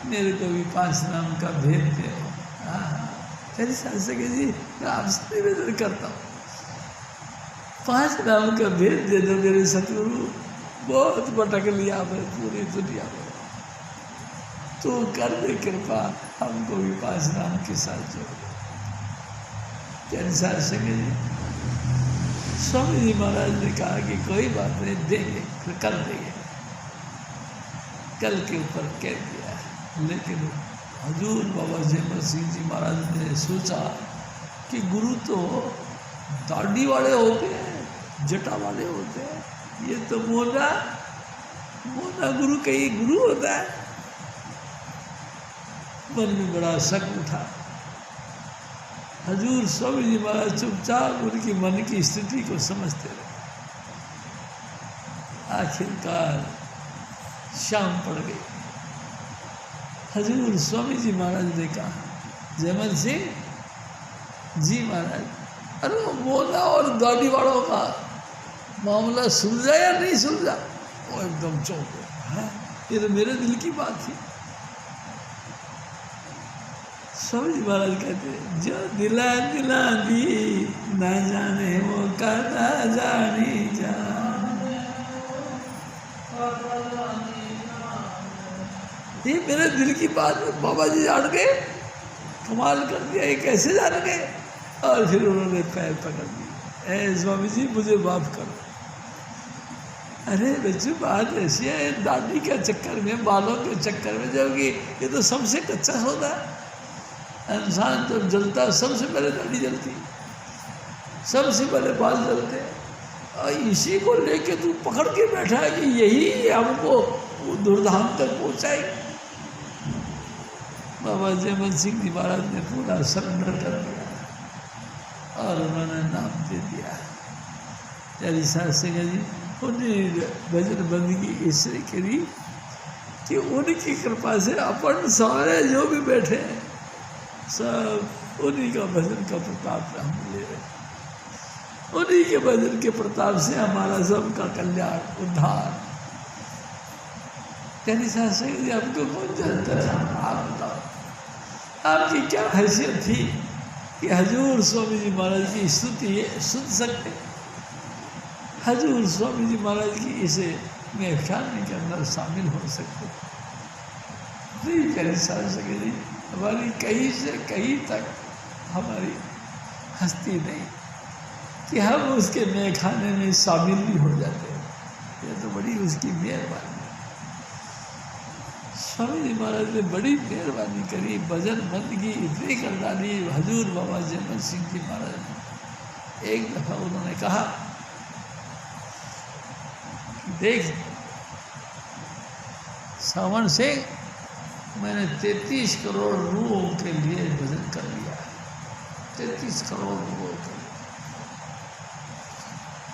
मेरे को भी 5 नाम का भेद दे। प्यारी साध संगत जी, मैं आपसे निवेदन करता हूँ 5 नाम का भेद दे दो मेरे सतगुरु, बहुत भटक लिया मैं पूरी दुनिया में, तो कर दे कृपा, हमको भी 5 नाम के साथ जोड़ दे। प्यारी साध संगत जी, स्वामी जी महाराज ने कहा कि कोई बात नहीं, देंगे, फिर कल देंगे, कल के ऊपर कह दिया। लेकिन हजूर बाबा जयमल सिंह जी महाराज ने सोचा कि गुरु तो दाढ़ी वाले होते हैं, जटा वाले होते हैं, ये तो मोना गुरु कहीं गुरु होता है। मन में बड़ा शक उठा। हजूर स्वामी जी महाराज चुपचाप उनकी मन की स्थिति को समझते रहे। आखिरकार शाम पड़ गई। हजूर स्वामी जी महाराज ने कहा, जयमल सिंह जी महाराज, अरे वो मोना और दाढ़ी वालों का मामला सुलझा या नहीं सुलझा? वो एकदम चौंक गए, ये तो मेरे दिल की बात थी। स्वामी जी महाराज कहते हैं, जो दिला दिला दी ना जाने वो कहता जानी जाने, ये मेरे दिल की बात बाबा जी जान गए, कमाल कर दिया, ये कैसे जान गए? और फिर उन्होंने पैर पकड़ दिए, ऐ स्वामी जी मुझे माफ करो। अरे बच्चों बात ऐसी है, दाढ़ी के चक्कर में, बालों के चक्कर में जाओगी, ये तो सबसे कच्चा होता है। इंसान जब जलता सबसे पहले दाढ़ी जलती, सबसे पहले बाल जलते, और इसी को लेके तू पकड़ के बैठा है कि यही हमको दुर्धाम तक पहुँचाएगी। बाबा जयमल सिंह जी महाराज ने पूरा सरेंडर कर दिया और उन्होंने नाम दे दिया। प्यारी साध संगत जी, उन्हें भजन बंदगी इसलिए करी कि उनकी कृपा से अपन सारे जो भी बैठे हैं सब उन्हीं का भजन का प्रताप हम ले रहे, उन्हीं के भजन के प्रताप से हमारा सबका कल्याण उद्धार। यानी साहब आपको कौन जानता था? आप बताओ, आपकी क्या हैसियत थी कि हजूर स्वामी जी महाराज की स्तुति सुन सकते? हजूर स्वामी जी महाराज की इसे व्याख्यान के अंदर शामिल हो सकते? नहीं कह सके जी, हमारी कहीं से कहीं तक हमारी हस्ती नहीं कि हम उसके मेखाने में शामिल भी हो जाते हैं। यह तो बड़ी उसकी मेहरबानी। स्वामी जी महाराज ने बड़ी मेहरबानी करी, भजन बंदगी इतनी कर डाली। हजूर बाबा जयमल सिंह जी महाराज ने एक दफ़ा उन्होंने कहा कि देख सावन सिंह, मैंने 33 करोड़ रूहों के लिए भजन कर लिया। 33 करोड़ रूहों के लिए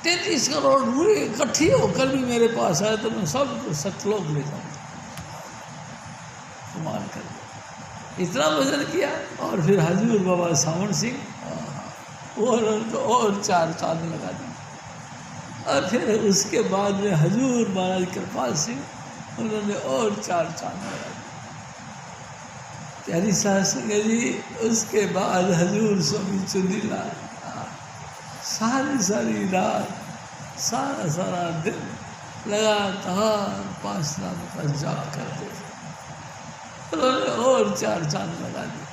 33 करोड़ रूह इकट्ठी होकर भी मेरे पास आए तो मैं सबको सतलोक ले जाऊँगा। कमाल कर दिया, इतना भजन किया। और फिर हजूर बाबा सावन सिंह और 4 चांद लगा दिए। और फिर उसके बाद में हजूर महाराज कृपाल सिंह, उन्होंने और 4 चांद लगा दिए। प्यारी साहब जी, उसके बाद हजूर स्वामी चुनीला सारी रात, सारा दिन लगातार 5 नाम का जाप करते थे। उन्होंने और 4 चांद लगा दिए।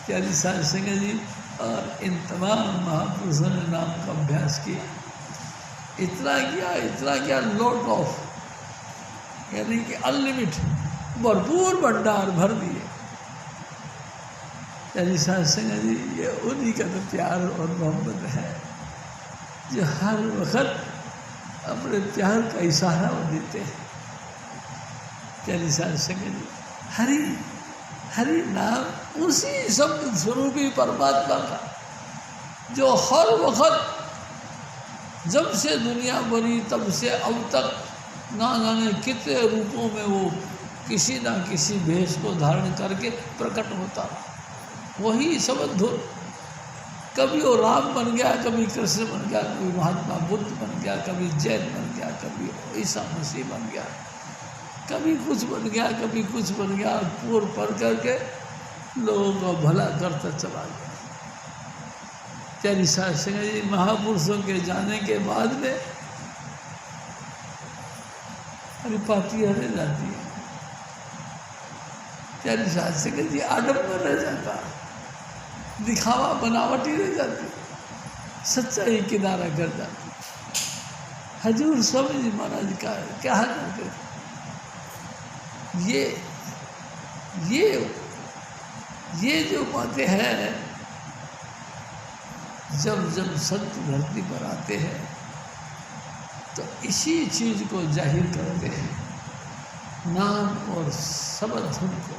प्यारी साहब सिंह जी, और इन तमाम महापुरुषों ने नाम का अभ्यास किया। इतना किया लॉट ऑफ, यानी कि अनलिमिटेड, भरपूर भंडार भर दिए। प्यारी साहब सिंह जी, ये उन्हीं का तो प्यार और मोहब्बत है जो हर वक्त अपने प्यार का इशारा देते हैं। प्यारी साहब सिंह जी, हरि हरि नाम उसी शब्द स्वरूपी परमात्मा का जो हर वक्त जब से दुनिया बनी तब से अब तक ना जाने कितने रूपों में वो किसी ना किसी भेष को धारण करके प्रकट होता रहा। वही शब्द धुन, कभी वो राम बन गया, कभी कृष्ण बन गया, कभी महात्मा बुद्ध बन गया, कभी जैन बन गया, कभी ईसा मसीह बन गया, कभी कुछ बन गया, कभी कुछ बन गया। पूर्व पढ़ करके लोगों को भला करता चला गया। प्यारी साहब सिंह जी, महापुरुषों के जाने के बाद में पार्टी रह जाती है। प्यारी साहब सिंह जी, आडम्बर रह जाता, दिखावा बनावटी रह जाती, सच्चाई किनारा कर जाती। हजूर स्वामी जी महाराज का क्या करते थे? ये जो बातें हैं, जब संत धरती पर आते हैं तो इसी चीज को जाहिर करते हैं, नाम और शब्द धुन को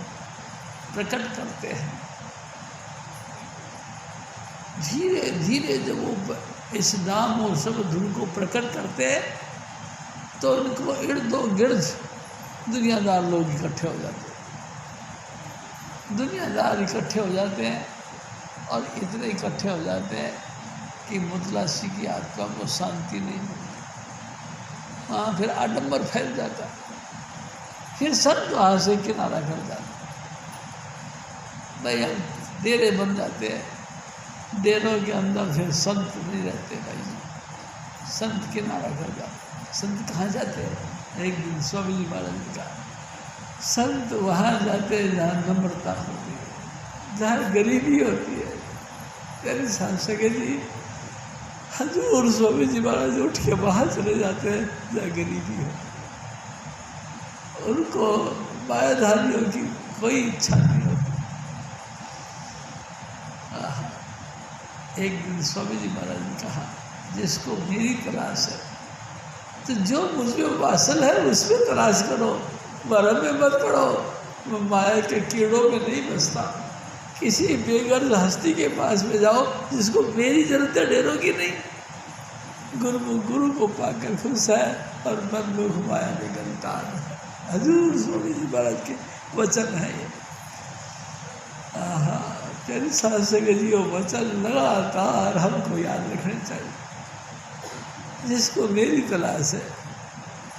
प्रकट करते हैं। धीरे धीरे जब वो इस नाम और शब्द धुन को प्रकट करते हैं तो उनको इर्द गिर्द दुनियादार लोग इकट्ठे हो जाते हैं। दुनियादार इकट्ठे हो जाते हैं और इतने इकट्ठे हो जाते हैं कि मुतलासी की आत्मा को शांति नहीं मिलती। वहाँ फिर आडंबर फैल जाता है। फिर संत वहाँ से किनारा कर जाते हैं। भाई हम डेरे बन जाते हैं, डेरों के अंदर फिर संत नहीं रहते भाई जी, संत किनारा कर जाते। संत कहाँ जाते हैं? एक दिन स्वामी जी महाराज ने कहा, संत वहाँ जाते हैं जहाँ नम्रता होती है, जहाँ गरीबी होती है। तेरे सांसके जी, हजूर स्वामी जी महाराज उठ के बाहर चले जाते हैं जहाँ गरीबी हो। उनको मायाधारियों की कोई इच्छा नहीं होती। एक दिन स्वामी जी महाराज ने कहा, जिसको मेरी तलाश है तो जो मुझमें वासल है उसमें तलाश करो, भरम में मत पड़ो। मैं माया के कीड़ों में नहीं बसता। किसी बेगर्ज हस्ती के पास में जाओ जिसको मेरी जरूरत है, डेरों की नहीं। गुरु को पाकर खुश है और मन में माया में गंतार है। हजूर स्वामी जी महाराज के वचन है ये। तेरी सास से जी वो वचन लगातार हमको याद रखने चाहिए। जिसको मेरी तलाश है,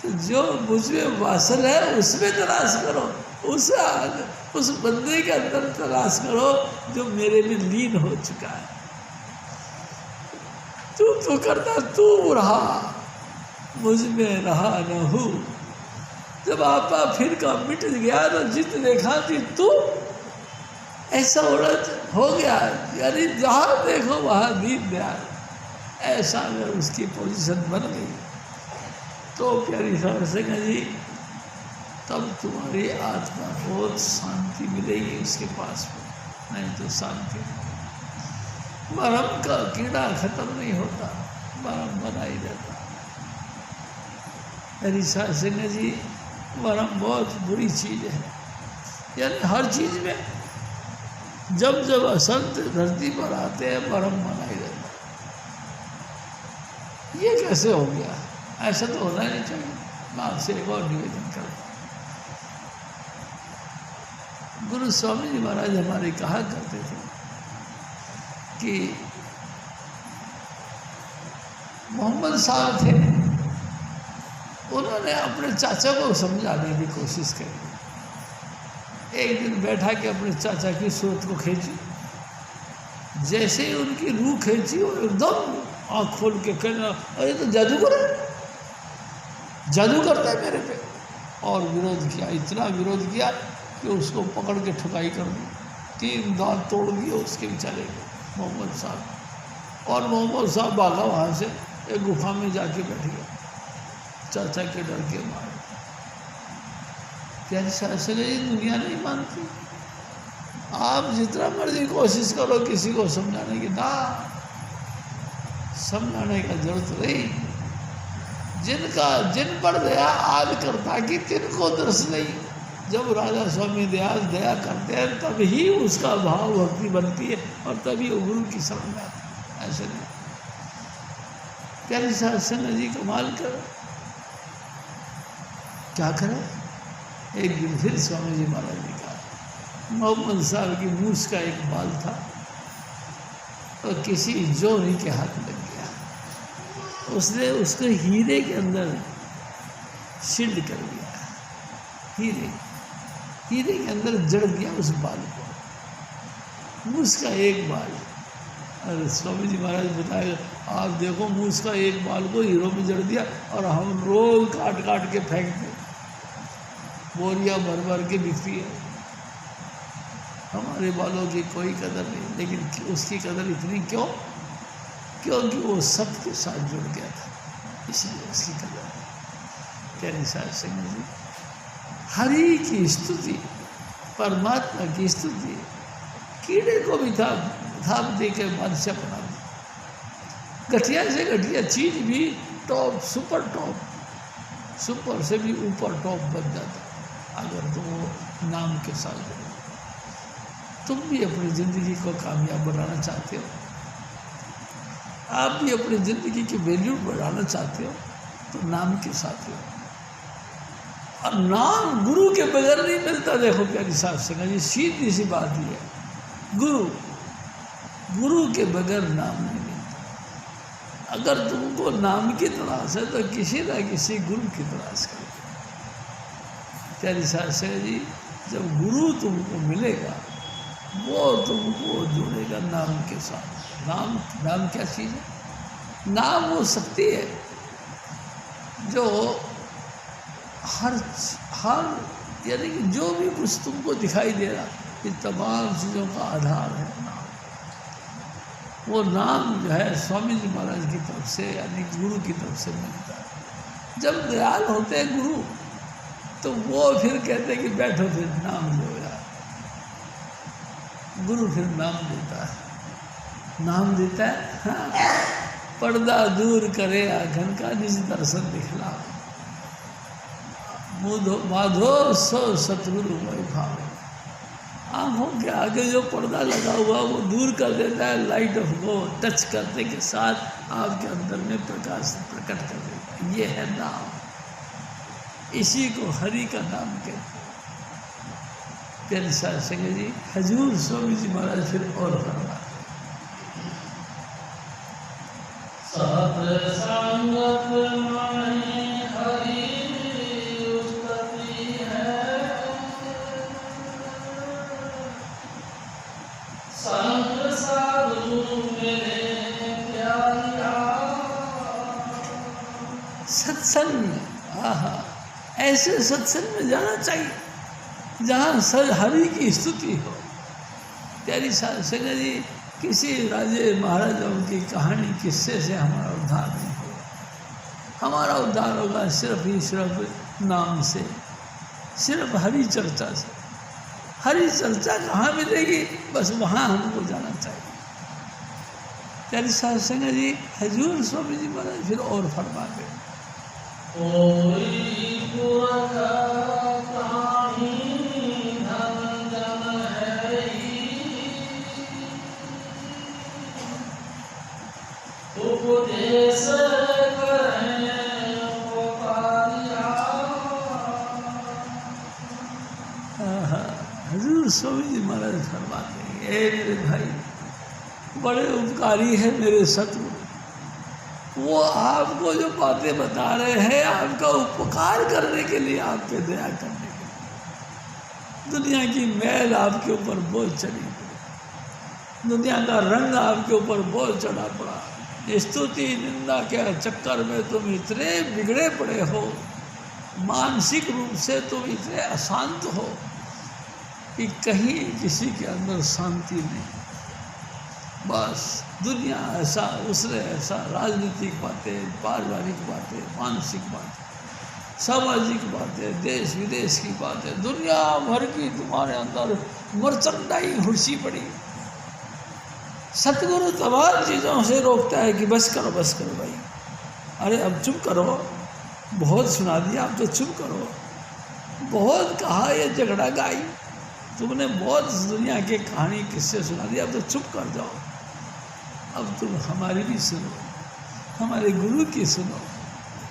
तो जो मुझ में वासन है उसमें तलाश करो, उस बंदे के अंदर तलाश करो जो मेरे में लीन हो चुका है। तू तो करता तू रहा, मुझ में रहा न हूँ। जब आपा फिर का मिट गया तो जित देखा थी तू, ऐसा हो गया। यानी जहाँ देखो वहाँ दीन दयाल, ऐसा अगर उसकी पोजीशन बन गई तो प्यारी साहब सिंह जी, तब तुम्हारी आत्मा बहुत शांति मिलेगी उसके पास में। नहीं तो शांति, मरम का कीड़ा खत्म नहीं होता, मरम बना ही रहता। प्यारी साहब सिंह जी, मरम बहुत बुरी चीज़ है। यानी हर चीज़ में जब जब असंत धरती पर आते हैं मरम बना ही रहता। ये कैसे हो गया? ऐसा तो होना ही नहीं चाहिए। मैं आपसे एक और निवेदन करता हूँ। गुरु स्वामी जी महाराज हमारे कहा करते थे कि मोहम्मद साहब थे, उन्होंने अपने चाचा को समझाने की कोशिश करी। एक दिन बैठा के अपने चाचा की सूरत को खींची, जैसे ही उनकी रूह खींची वो एकदम आँख खोल के कहना, अरे तो जादूगर है, जादू करता है मेरे पे। और विरोध किया, इतना विरोध किया कि उसको पकड़ के ठुकाई कर दी, 3 दांत तोड़ दिए उसके बेचारे को मोहम्मद साहब। और मोहम्मद साहब भागा वहाँ से, एक गुफा में जाके बैठ गया चाचा के डर के मारे। क्या शासन ये दुनिया नहीं मानती? आप जितना मर्जी कोशिश करो किसी को समझाने की, ना समझाने का जरूरत नहीं। जिन पर दया आज करता कि तिनको दर्श नहीं। जब राजा स्वामी दयाल दया करते हैं तब ही उसका भाव भक्ति बनती है और तभी वो गुरु की शरण में आती है। ऐसे नहीं। प्यारी शासन जी कमाल कर क्या करें। एक दिन फिर स्वामी जी महाराज ने कहा, मोहम्मद साहब की मूछ का एक बाल था और किसी जोरी के हाथ लग गया। उसने उसको हीरे के अंदर शिल्ड कर दिया, हीरे के अंदर जड़ दिया उस बाल को, मूछ का एक बाल। अरे स्वामी जी महाराज बताए, आप देखो मूछ का एक बाल को हीरो में जड़ दिया और हम रोज काट काट के फेंकते, बोरिया भर भर के बिकती है। हमारे बालों की कोई कदर नहीं, लेकिन उसकी कदर इतनी क्यों? क्योंकि वो सबके साथ जुड़ गया था, इसलिए उसकी कदर। प्यारी साहब सिंह जी, हरि की स्तुति, परमात्मा की स्तुति कीड़े को भी थाप दे के बादशाह बना दी। घटिया से घटिया चीज भी टॉप, सुपर टॉप, सुपर से भी ऊपर टॉप बन जाता अगर तुम नाम के साथ जुड़ो। तुम भी अपनी ज़िंदगी को कामयाब बनाना चाहते हो, आप भी अपनी ज़िंदगी की वैल्यू बढ़ाना चाहते हो, तो नाम के साथ हो। और नाम गुरु के बगैर नहीं मिलता। देखो प्यारी साहब सिंह जी, सीधी सी बात ही है, गुरु के बगैर नाम नहीं मिलता। अगर तुमको नाम की तलाश है तो किसी न किसी गुरु की तलाश करो। प्यारी साहब सिंह जी, जब गुरु तुमको मिलेगा वो तुमको जोड़ेगा नाम के साथ। नाम क्या चीज़ है? नाम वो शक्ति है जो हर यानी कि जो भी कुछ तुमको दिखाई दे रहा, इन तमाम चीज़ों का आधार है नाम। वो नाम जो है स्वामी जी महाराज की तरफ से, यानी गुरु की तरफ से मिलता है। जब दयाल होते हैं गुरु, तो वो फिर कहते हैं कि बैठो फिर नाम लो यार। गुरु फिर नाम देता है, नाम देता है। हाँ, पर्दा दूर करे आँखन का, निज दर्शन दिखला, माधो सो सतगुरु वही भावे। आँखों के आगे जो पर्दा लगा हुआ वो दूर कर देता है, लाइट ऑफ गॉड टच करने के साथ आपके अंदर में प्रकाश प्रकट कर देता है। ये है नाम, इसी को हरि का नाम कहते हैं। प्यारे साथ संगत जी, हजूर स्वामी जी महाराज फिर और फरमा, सत्संगत माही हरि उस्तति है, संत साधु मिले प्यारिया। सत्संग, आहा, ऐसे सत्संग में जाना चाहिए जहाँ हरि की स्तुति हो। प्यारी साध संगत जी, किसी राजे महाराजाओं की कहानी किस्से से हमारा उद्धार नहीं होगा। हमारा उद्धार होगा सिर्फ ही सिर्फ नाम से, सिर्फ हरि चर्चा से। हरि चर्चा कहाँ मिलेगी, बस वहाँ हमको जाना चाहिए। प्यारी साध संगत जी, हजूर स्वामी जी महाराज फिर और फरमा गए, कोई पुरख ताहि धन जन है ही, उपदेश करें पुकारिया। हजूर स्वामी जी महाराज फरमाते हैं, ए मेरे भाई, बड़े उपकारी है मेरे सतगुरु। वो आपको जो बातें बता रहे हैं आपका उपकार करने के लिए, आप पे दया करने के लिए। दुनिया की मैल आपके ऊपर बोझ चढ़ी पड़ी, दुनिया का रंग आपके ऊपर बोझ चढ़ा पड़ा। स्तुति निंदा के चक्कर में तुम इतने बिगड़े पड़े हो, मानसिक रूप से तुम इतने अशांत हो कि कहीं किसी के अंदर शांति नहीं। बस दुनिया ऐसा, उसने ऐसा, राजनीतिक बातें, पारिवारिक बातें, मानसिक बातें, सामाजिक बातें, देश विदेश की बातें, दुनिया भर की तुम्हारे अंदर मर्चेंडाइज हुर्सी पड़ी। सतगुरु तमाम चीज़ों से रोकता है कि बस करो भाई, अरे अब चुप करो, बहुत सुना दिया, अब तो चुप करो। बहुत कहा ये झगड़ा गाई, तुमने बहुत दुनिया के कहानी किस्से सुना दिया, अब तो चुप कर जाओ। अब तुम हमारी भी सुनो, हमारे गुरु की सुनो।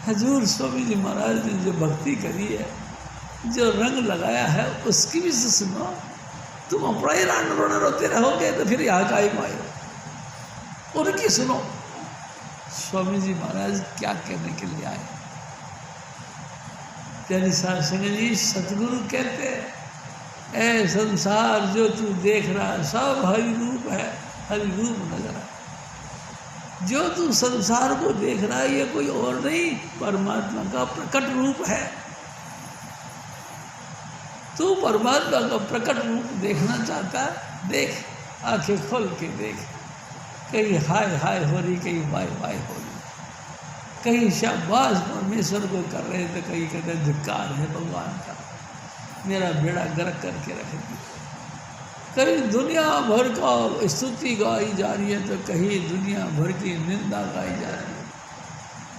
हजूर स्वामी जी महाराज ने जो भक्ति करी है, जो रंग लगाया है, उसकी भी सुनो। तुम अपना ही रोना रोते रहोगे तो फिर यहाँ का ही मायो, उनकी सुनो। स्वामी जी महाराज क्या कहने के लिए आए। प्यारी साध संगत जी, सतगुरु कहते हैं, ऐ संसार जो तू देख रहा है सब हरि रूप है, हरि रूप नजर है। जो तू संसार को देख रहा है ये कोई और नहीं, परमात्मा का प्रकट रूप है। तू परमात्मा का प्रकट रूप देखना चाहता है, देख, आंखें खोल के देख। कहीं हाय हाय हो रही, कहीं वाय वाय हो रही, कहीं शाबाश परमेश्वर को कर रहे तो कहीं कहते धिक्कार है भगवान का, मेरा बेड़ा गर्क करके रख दिया। कहीं दुनिया भर का स्तुति गाई जा रही है तो कहीं दुनिया भर की निंदा गाई जा रही है।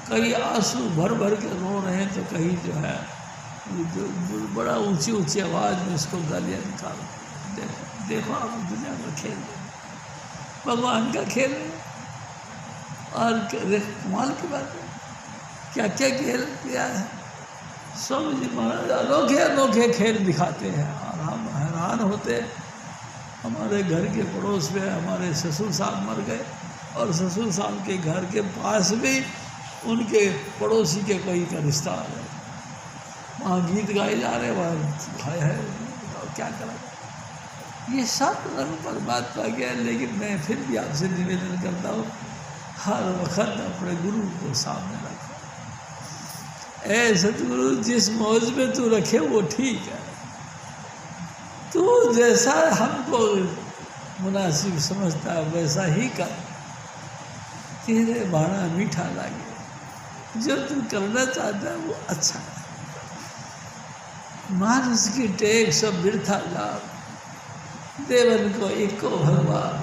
कहीं आंसू भर भर के रो रहे हैं तो कहीं जो है जो बड़ा ऊंची ऊंची आवाज़ में उसको गालियाँ निकालो। देखो देखो आप दुनिया का खेल, भगवान का खेल। और कमाल की बात है, क्या क्या खेल किया है स्वामी जी महाराज। अनोखे अनोखे खेल दिखाते हैं और हम हैरान होते हैं। हमारे घर के पड़ोस में हमारे ससुर साहब मर गए और ससुर साहब के घर के पास में उनके पड़ोसी के कोई का रिश्ता आ गया। वहाँ गीत गाए जा रहे, वहाँ है क्या करें। ये सब रंग परमात्मा के हैं, लेकिन मैं फिर भी आपसे निवेदन करता हूँ, हर वक्त अपने गुरु को सामने रखो। ऐ सतगुरु, जिस मौज में तू रखे वो ठीक है, तू जैसा हमको मुनासिब समझता है वैसा ही कर। तेरे भाड़ा मीठा लागे, जो तू करना चाहता है वो अच्छा है। मानुष की टेक सब बिरथा लाभ, देवन को एको भगवान।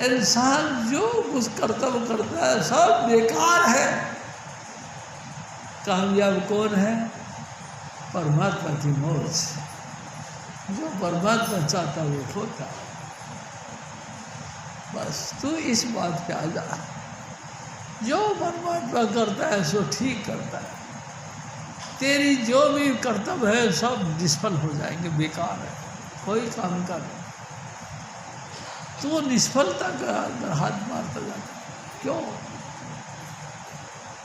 इंसान जो कुछ कर्तव्य करता है सब बेकार है। कामयाब कौन है? परमात्मा की मौज। जो परमात्मा चाहता वो होता है। बस तू इस बात पे आ जा, जो परमात्मा करता है सो ठीक करता है। तेरी जो भी कर्तव्य है सब निष्फल हो जाएंगे, बेकार है, कोई काम का नहीं। तो निष्फलता का अंदर हाथ मारता जाता। क्यों?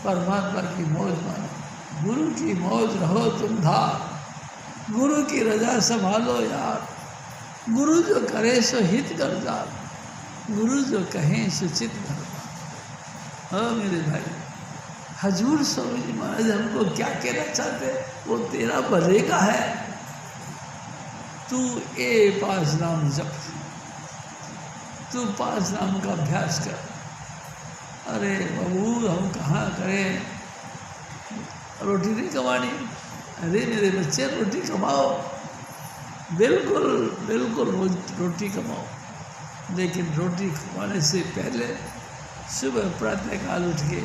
परमात्मा की मौज मानो, गुरु की मौज रहो तुम धार, गुरु की रजा संभालो यार, गुरु जो करे सो हित कर जान, गुरु जो कहें सो चित कर जान। हाँ मेरे भाई, हजूर स्वामी जी महाराज हमको क्या कहना चाहते? वो तेरा भले का है। तू ए 5 नाम जप, तू 5 नाम का अभ्यास कर। अरे बाबू हम कहाँ करें, रोटी नहीं कमानी? अरे मेरे बच्चे रोटी कमाओ, बिल्कुल बिल्कुल रोटी कमाओ, लेकिन रोटी कमाने से पहले सुबह प्रातःकाल उठ के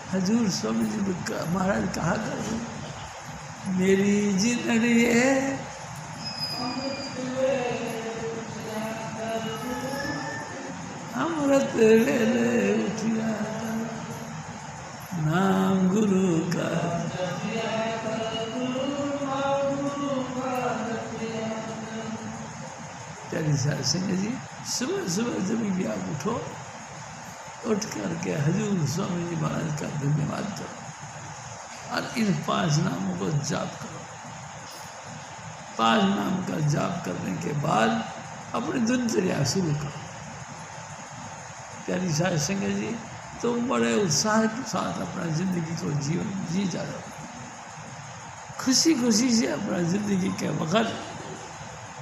हजूर स्वामी जी महाराज कहा कर, मेरी जिंदड़ी है अमृत वेले उठिया, नाम गुरु का प्यारी सिंह जी। सुबह सुबह जब भी आप उठो, उठ करके हजूर स्वामी जी महाराज का धन्यवाद करो और इन 5 नामों को जाप करो। 5 नाम का जाप करने के बाद अपनी दिनचर्या शुरू करो। प्यारी साध संगत जी, तुम बड़े उत्साह के साथ अपना जिंदगी को जीवन जी जा रहे हो, खुशी खुशी से अपना जिंदगी के वक्त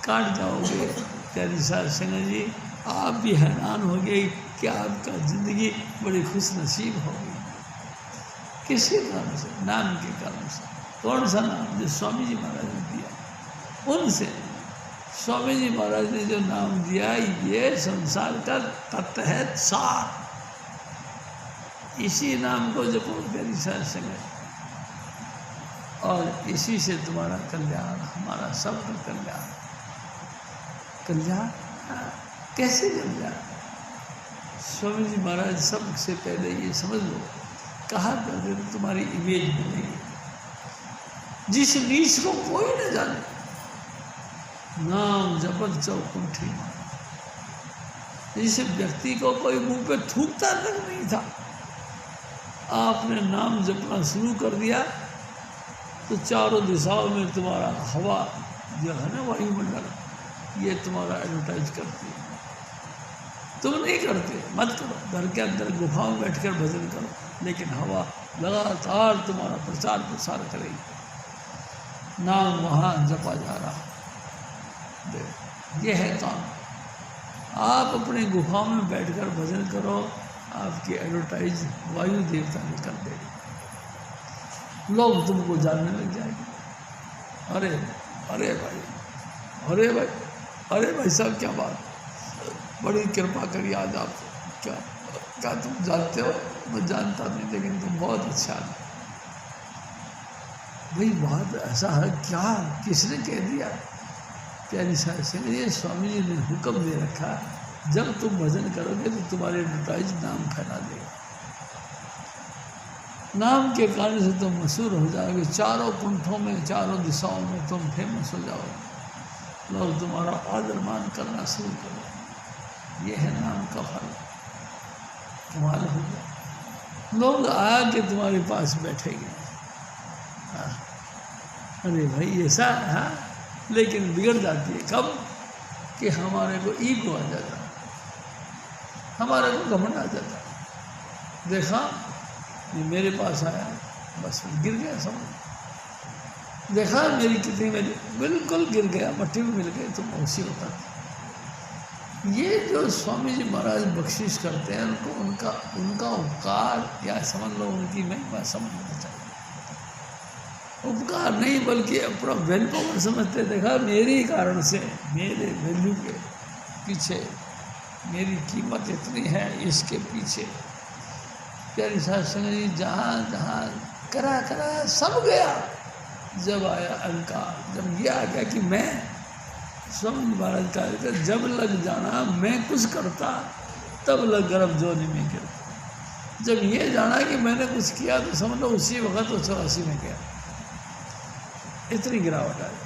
काट जाओगे। प्यारी साध संगत जी, आप भी हैरान हो गए कि आपका ज़िंदगी बड़ी खुश नसीब होगी। किसके कारण से? नाम के कारण से। कौन सा नाम? जो स्वामी जी महाराज ने दिया, उनसे। स्वामी जी महाराज ने जो नाम दिया, ये संसार का तत्व है सार। इसी नाम को जपो प्यारी साध संगत, और इसी से तुम्हारा कल्याण, हमारा सबका कल्याण। कल्याण कैसे कल्याण? स्वामी जी महाराज सबसे पहले ये समझ लो, कहा करते तो तुम्हारी इमेज बनेगी। जिस नीच को कोई न जाने, नाम जपत चौकुंठी, जिस व्यक्ति को कोई मुंह पे थूकता तक नहीं था, आपने नाम जपना शुरू कर दिया तो चारों दिशाओं में तुम्हारा हवा जो है ना, वायुमंडल, ये तुम्हारा एडवर्टाइज करती है। तुम नहीं करते, मत करो, घर के अंदर गुफाओं में बैठकर भजन करो, लेकिन हवा लगातार तुम्हारा प्रचार प्रसार करेगी। नाम वहाँ जपा जा रहा, ये है काम। आप अपने गुफाओं में बैठकर भजन करो, आपकी एडवर्टाइज वायु देवता ने कर देगी, लोग तुमको जानने लग जाएंगे। अरे अरे भाई, अरे भाई, अरे भाई साहब, क्या बात, बड़ी कृपा करी आज आप। क्या तुम जानते हो? मैं जानता नहीं, लेकिन तुम बहुत अच्छा है। भाई बात ऐसा है क्या? किसने कह दिया? प्यारी साध संगत, ये स्वामी जी ने हुक्म दे रखा है, जब तुम भजन करोगे तो तुम्हारे एडवर्टाइज नाम फैला देगा। नाम के कारण से तुम मशहूर हो जाओगे, चारों कुंठों में, चारों दिशाओं में तुम फेमस हो जाओगे, लोग तुम्हारा आदर मान करना शुरू करो। ये है नाम का फल। कमाल हो गया, लोग आके तुम्हारे पास बैठेंगे। अरे भाई ऐसा है, लेकिन बिगड़ जाती है कब? कि हमारे को ईगो आ जाता है, हमारे को घमंड आ जाता है। देखा ये मेरे पास आया, बस गिर गया, समझ। देखा मेरी कितनी, मेरी बिल्कुल गिर गया, मट्टी में मिल गए, तो मौसी होता था। ये जो स्वामी जी महाराज बख्शिश करते हैं, उनको उनका उपकार, या समझ लो उनकी महिमा समझना चाहिए। उपकार नहीं बल्कि अपना वेल पावर समझते। देखा मेरे कारण से, मेरे वैल्यू के पीछे, मेरी कीमत इतनी है, इसके पीछे। प्यारी साध संगत जी, जहाँ जहाँ करा करा सब गया। जब आया अहंकार, जब ये आ गया कि मैं स्वामी महाराज का, जब लग जाना मैं कुछ करता तब लग गर्भ जोनी में गिरता। जब ये जाना कि मैंने कुछ किया तो समझ लो उसी वक्त वो 84 में गया। इतनी गिरावट आ गई।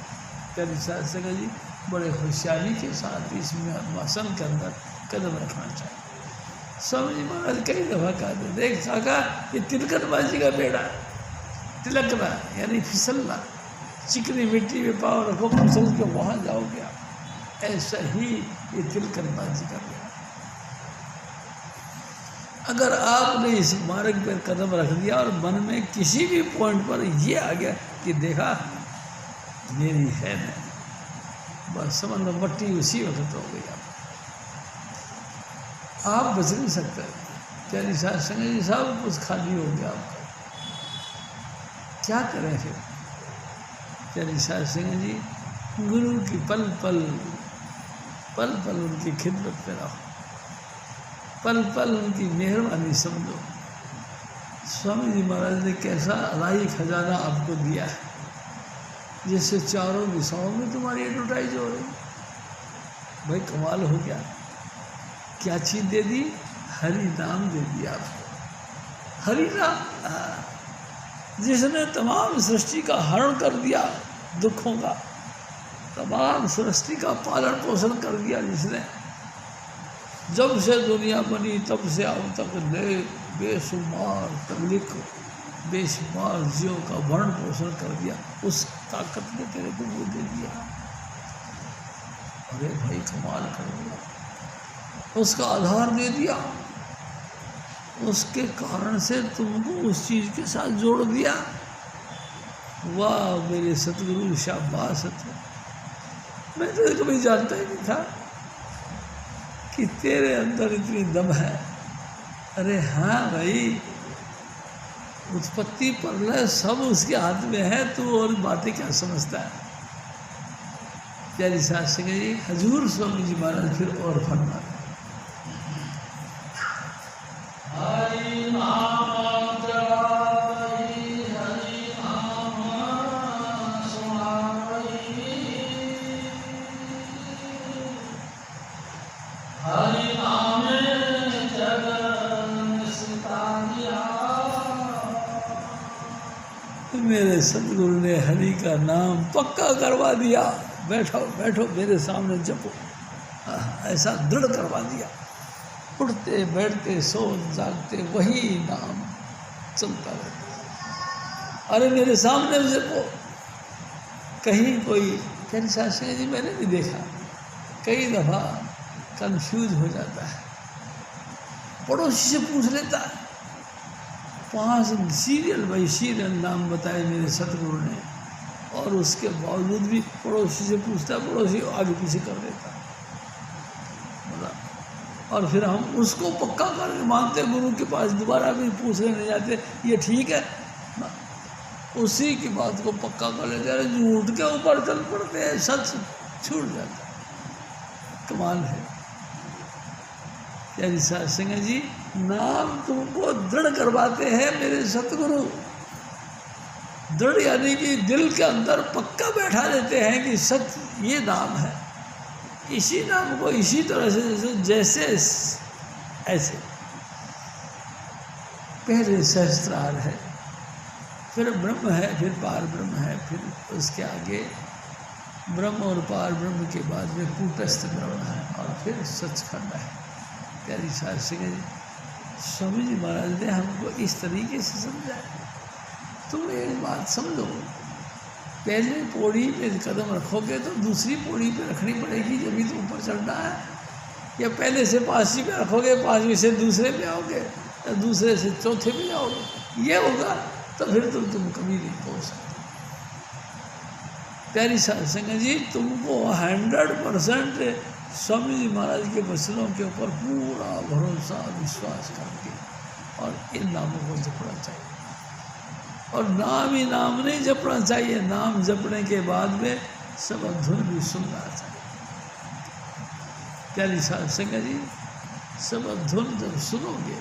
प्यारी साध संगत जी, बड़े होशियारी के साथ इसमें आसन के अंदर कदम रखना चाहिए। स्वामी जी महाराज कई दफ़ा कहते, देख काका ये तिलकनबाजी का बेड़ा है, तिलकना यानी फिसलना, चिकनी मिट्टी में पाँव रखो फिसल के वहाँ जाओगे आप, ऐसा ही ये तिलकनबाजी का बेड़ा। अगर आपने इस मार्ग पर कदम रख दिया और मन में किसी भी पॉइंट पर ये आ गया कि देखा मेरी है नहीं, बस समझ लो मट्टी उसी वक्त हो गई। आप बच नहीं सकते। प्यारी साध संगत जी, सब कुछ खाली हो गया आपका, क्या करें फिर। प्यारी साध संगत जी, गुरु की पल पल उनकी खिदमत में रहो, पल पल उनकी मेहरबानी समझो। स्वामी जी महाराज ने कैसा अलाही खजाना आपको दिया है, जिससे चारों दिशाओं में तुम्हारी एडवर्टाइज हो रही। भाई कमाल हो गया। क्या चीज़ दे दी? हरि नाम दे दिया आपको। हरि नाम, जिसने तमाम सृष्टि का हरण कर दिया, दुखों का, तमाम सृष्टि का पालन पोषण कर दिया, जिसने जब से दुनिया बनी तब से अब तक बेशुमार तबलीग, बेशुमार जीवों का भरण पोषण कर दिया, उस ताकत ने तेरे को वो दे दिया। अरे भाई कमाल कर दिया, उसका आधार दे दिया, उसके कारण से तुमको उस चीज़ के साथ जोड़ दिया। वाह मेरे सतगुरु, शाबाश है। मैं तो कभी जानता ही नहीं था कि तेरे अंदर इतनी दम है। अरे हाँ भाई, उत्पत्ति प्रलय सब उसके हाथ में है, तू और बातें क्या समझता है। प्यारी साध संगत जी, हजूर स्वामी जी महाराज फिर और फरमा, हरि नाम जपावई, हरि नाम सुनावई, हरि नाम जगत सितारिया। मेरे सतगुरु ने हरि का नाम पक्का करवा दिया। बैठो बैठो मेरे सामने जपो, ऐसा दृढ़ करवा दिया। उठते बैठते सो जागते वही नाम चलता रहता। अरे मेरे सामने जपो। कहीं कोई प्यारी साध संगत जी, मैंने भी देखा कई दफ़ा कंफ्यूज हो जाता है, पड़ोसी से पूछ लेता है, 5 सीरियल बाई सीरियल नाम बताए मेरे सतगुरु ने, और उसके बावजूद भी पड़ोसी से पूछता है, पड़ोसी आगे पीछे कर देता है। और फिर हम उसको पक्का करके मानते, गुरु के पास दोबारा भी पूछने नहीं जाते, ये ठीक है ना, उसी की बात को पक्का कर लेते हैं। झूठ के ऊपर चल पड़ते हैं, सच छूट जाता है। कमाल है। प्यारी साध संगत जी, नाम तुमको दृढ़ करवाते हैं मेरे सतगुरु। दृढ़ यानी कि दिल के अंदर पक्का बैठा देते हैं कि सच ये नाम है। इसी नाम को इसी तरह से जैसे ऐसे पहले सहस्त्रार है, फिर ब्रह्म है, फिर पार ब्रह्म है, फिर उसके आगे ब्रह्म और पार ब्रह्म के बाद में कूटस्थ ब्रह्म है, और फिर सचखंड है। प्यारी साध संगत जी, स्वामी जी महाराज ने हमको इस तरीके से समझाया। तुम एक बात समझो, पहले पौड़ी पे कदम रखोगे तो दूसरी पौड़ी पे रखनी पड़ेगी जब भी तो ऊपर चढ़ना है, या पहले से 5वीं पे रखोगे, 5वीं से दूसरे पे आओगे, या दूसरे से चौथे पे जाओगे। ये होगा तो फिर तुम कभी नहीं पहुँच सकते। प्यारी साध संगत जी, तुमको 100% स्वामी जी महाराज के वचनों के ऊपर पूरा भरोसा विश्वास करके और इन नामों को जपना चाहिए। और नाम ही नाम नहीं जपना चाहिए, नाम जपने के बाद में सब धुन भी सुनना चाहिए। प्यारी साध संगत जी, सब धुन जब सुनोगे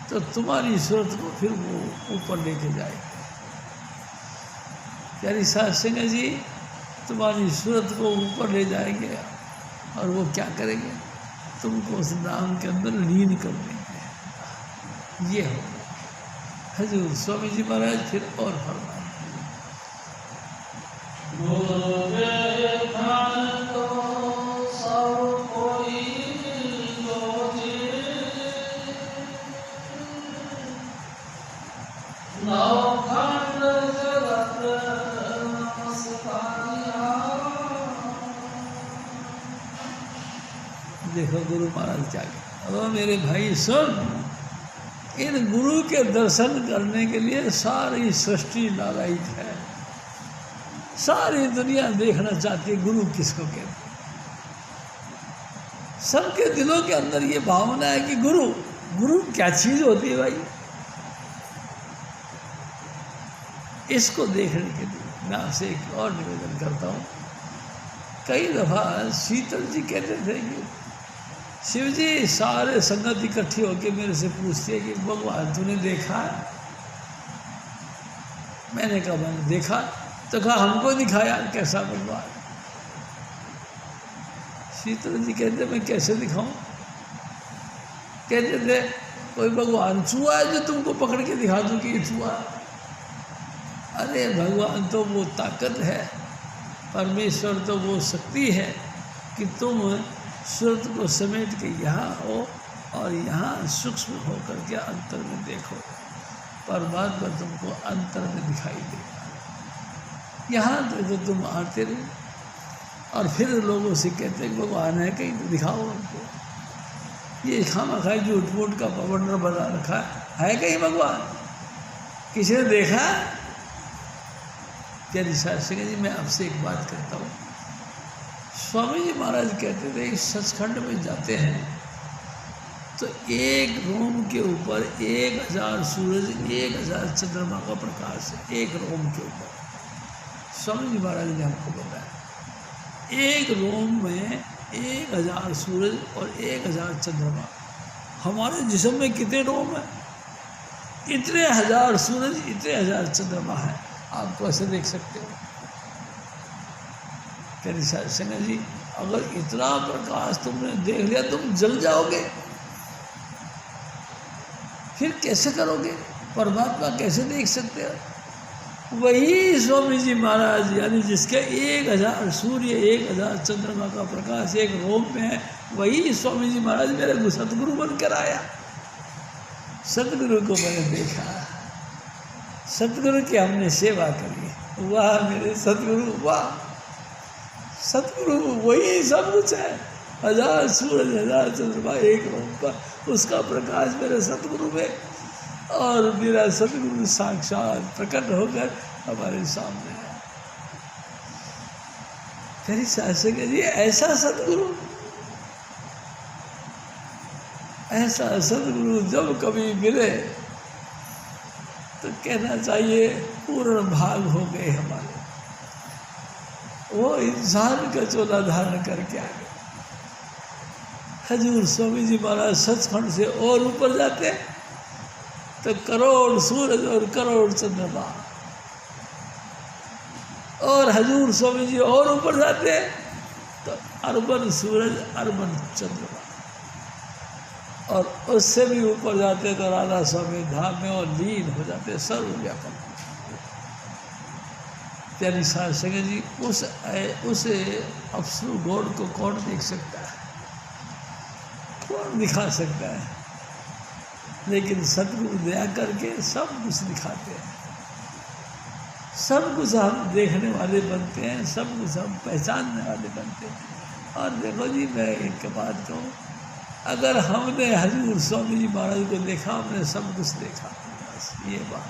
तो तुम्हारी सूरत को फिर वो ऊपर लेके जाएगा। प्यारी साध संगत जी, तुम्हारी सूरत को ऊपर ले जाएंगे, और वो क्या करेंगे, तुमको उस नाम के अंदर लीन कर देंगे। ये हो हजूर स्वामी जी महाराज फिर और फरमाए, देखो गुरु महाराज क्या कहते, अब मेरे भाई सुन, इन गुरु के दर्शन करने के लिए सारी सृष्टि लालायित है, सारी दुनिया देखना चाहती है गुरु किसको कहते हैं। सबके दिलों के अंदर ये भावना है कि गुरु गुरु क्या चीज होती है भाई। इसको देखने के लिए मैं आपसे एक और निवेदन करता हूँ। कई दफ़ा शीतल जी कहते थे कि शिव जी सारे संगत इकट्ठी होकर मेरे से पूछते हैं कि भगवान तूने देखा है? मैंने कहा मैंने देखा। तो कहा हमको दिखाया कैसा भगवान। शीतल जी कहते मैं कैसे दिखाऊं? कहते थे कोई भगवान चूहा है जो तुमको पकड़ के दिखा दूं कि ये चूहा। अरे भगवान तो वो ताकत है, परमेश्वर तो वो शक्ति है कि तुम सूरत को समेट के यहाँ हो और यहाँ सूक्ष्म होकर के अंतर में देखो। परमात्मा तुमको अंतर में दिखाई देगा। यहाँ तो तुम आते रहो और फिर लोगों से कहते हैं भगवान है कहीं तो दिखाओ हमको। ये खामखा झूठ मूठ का पवंडर बना रखा है कहीं भगवान? किसी ने देखा? प्यारी शास्त्री जी मैं आपसे एक बात करता हूँ। स्वामी जी महाराज कहते थे इस सचखंड में जाते हैं तो एक रोम के ऊपर 1000 सूरज 1000 चंद्रमा का प्रकाश है। एक रोम के ऊपर स्वामी जी महाराज ने हमको बताया एक रोम में 1000 सूरज और 1000 चंद्रमा। हमारे जिस्म में कितने रोम है? इतने 1000 सूरज इतने 1000 चंद्रमा है। आपको ऐसे देख सकते हो। कहते संजय जी अगर इतना प्रकाश तुमने देख लिया तुम जल जाओगे, फिर कैसे करोगे? परमात्मा कैसे देख सकते हो? वही स्वामी जी महाराज यानी जिसके 1000 सूर्य 1000 चंद्रमा का प्रकाश एक रोम में है, वही स्वामी जी महाराज मेरे सतगुरु बनकर आया। सतगुरु को मैंने देखा, सतगुरु की हमने सेवा करी। वाह मेरे सतगुरु वाह। सतगुरु वही सब कुछ है। 1000 सूरज 1000 चंद्रमा एक रोम पर, उसका प्रकाश मेरे सतगुरु में और मेरा सतगुरु साक्षात प्रकट होकर हमारे सामने है। तेरी शास्त्री के लिए ऐसा सतगुरु जब कभी मिले तो कहना चाहिए पूर्ण भाग हो गए हमारे। वो इंसान का चोला धारण करके आ गए। हजूर स्वामी जी महाराज सचखंड से और ऊपर जाते तो करोड़ सूरज और करोड़ चंद्रमा, और हजूर स्वामी जी और ऊपर जाते तो अरबन सूरज अरबन चंद्रमा, और उससे भी ऊपर जाते तो राधा स्वामी धाम में और लीन हो जाते सर्वव्यापक। प्यारी साध संगत जी उस अफसरू गॉड को कौन देख सकता है? कौन दिखा सकता है? लेकिन सतगुरु दया करके सब कुछ दिखाते हैं। सब कुछ हम देखने वाले बनते हैं, सब कुछ हम पहचानने वाले बनते हैं। और देखो जी मैं एक बात कहूँ, अगर हमने हजूर स्वामी जी महाराज को देखा हमने सब कुछ देखा। बस ये बात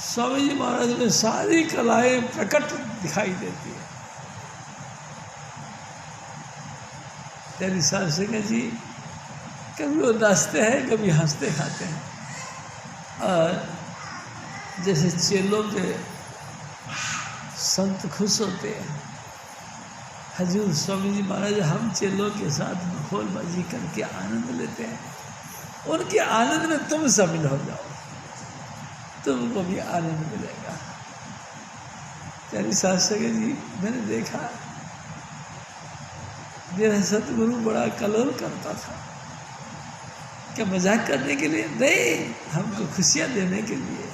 स्वामी जी महाराज में सारी कलाएं प्रकट दिखाई देती है। तेरी शास्त्री जी कभी वो नाचते हैं कभी हंसते खाते हैं। और जैसे चेलों पे संत खुश होते हैं, हजूर स्वामी जी महाराज हम चेलों के साथ मखौलबाजी करके आनंद लेते हैं। उनके आनंद में तुम शामिल हो जाओ, तुमको भी आनंद मिलेगा। तेरी शास्त्री जी मैंने देखा मेरा सतगुरु बड़ा कलोल करता था। क्या मजाक करने के लिए? नहीं, हमको खुशियाँ देने के लिए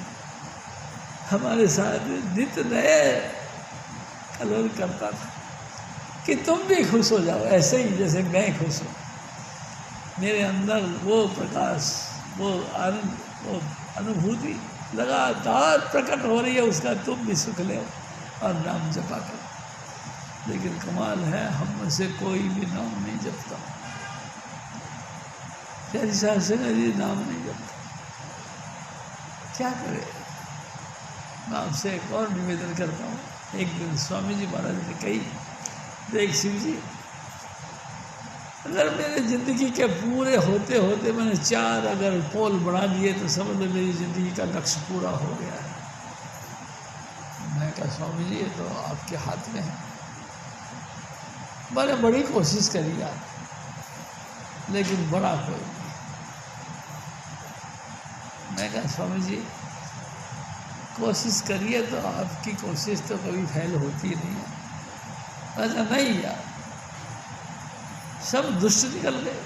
हमारे साथ नित्य नए कलोल करता था कि तुम भी खुश हो जाओ ऐसे ही जैसे मैं खुश हूँ। मेरे अंदर वो प्रकाश, वो आनंद, वो अनुभूति लगातार प्रकट हो रही है, उसका तुम भी सुख ले और नाम जपा करो। लेकिन कमाल है हम में से कोई भी नाम नहीं जपता। प्यारी साहब से जी नाम नहीं जपता, क्या करे। मैं आपसे एक और निवेदन करता हूँ। एक दिन स्वामी जी महाराज ने कही, देख शिव जी, अगर मेरे ज़िंदगी के पूरे होते होते मैंने 4 अगर पोल बढ़ा दिए तो समझ लो मेरी ज़िंदगी का लक्ष्य पूरा हो गया है। मैं कहा स्वामी जी ये तो आपके हाथ में है। मैंने बड़ी कोशिश करी आप, लेकिन बड़ा कोई नहीं। मैं कहा स्वामी जी कोशिश करिए तो आपकी कोशिश तो कभी फेल होती नहीं है। अच्छा नहीं यार, सब दुष्ट निकल गए,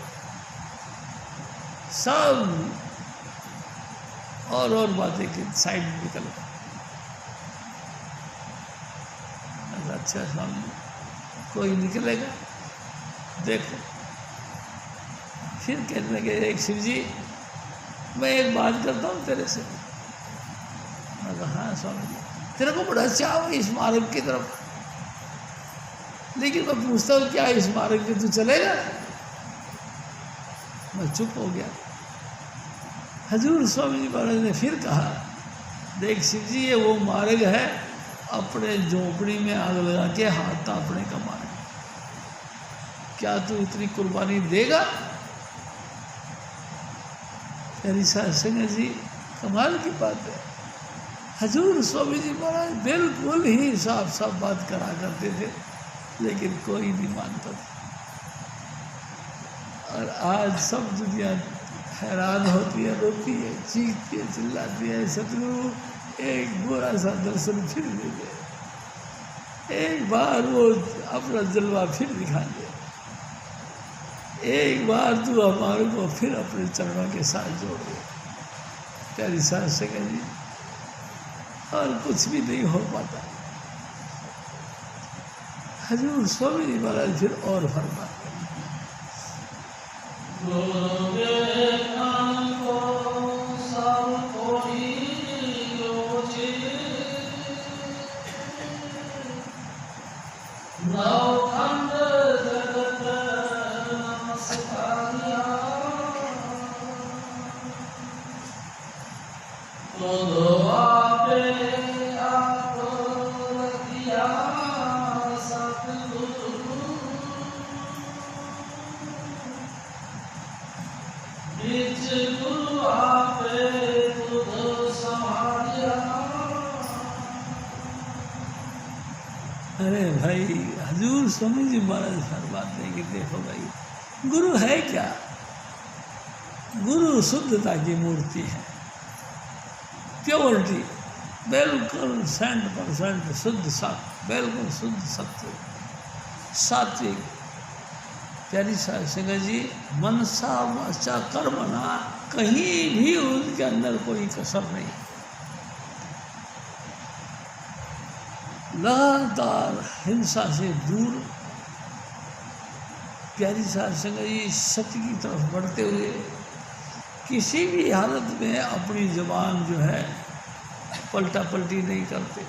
सब और बातें की साइड में निकल गए। अच्छा स्वामी कोई निकलेगा देखो। फिर कहने लगे, एक शिव जी मैं एक बात करता हूँ तेरे से। मैं कहा हाँ स्वामी जी, तेरे को बड़ा चाव है इस मार्ग की तरफ, लेकिन मैं पूछता हूँ क्या इस मार्ग पे तू चलेगा? मैं चुप हो गया। हजूर स्वामी जी महाराज ने फिर कहा, देख शिव जी ये वो मार्ग है अपने झोपड़ी में आग लगा के हाथ तापने का मार्ग। क्या तू इतनी कुर्बानी देगा? प्यारी सत्संग जी कमाल की बात है। हजूर स्वामी जी महाराज बिल्कुल ही साफ साफ बात करा करते थे, लेकिन कोई नहीं मानता था। और आज सब दुनिया हैरान होती है, रोती है, चीखती है, चिल्लाती है, सतगुरु एक बुरा सा दर्शन फिर दे दे, एक बार वो अपना जलवा फिर दिखा दे, एक बार तू हमारे को फिर अपने चरणों के साथ जोड़ दे। प्यारी सास से जी, और कुछ भी नहीं हो पाता। हजूर स्वामी जी महाराज फिर और फरमा, अरे भाई हजूर स्वामी जी महाराज फरमाते हैं कि देखो भाई गुरु है क्या? गुरु शुद्धता की मूर्ति है, प्योरिटी, बिल्कुल 100% शुद्ध सत्य, बिल्कुल शुद्ध सत्य, सात्विक। प्यारी संगत जी, मनसा वाचा कर्मणा, कहीं भी उनके अंदर कोई कसर नहीं, लगातार हिंसा से दूर। प्यारी संगत जी, सत्य की तरफ बढ़ते हुए किसी भी हालत में अपनी ज़बान जो है पलटा पलटी नहीं करते।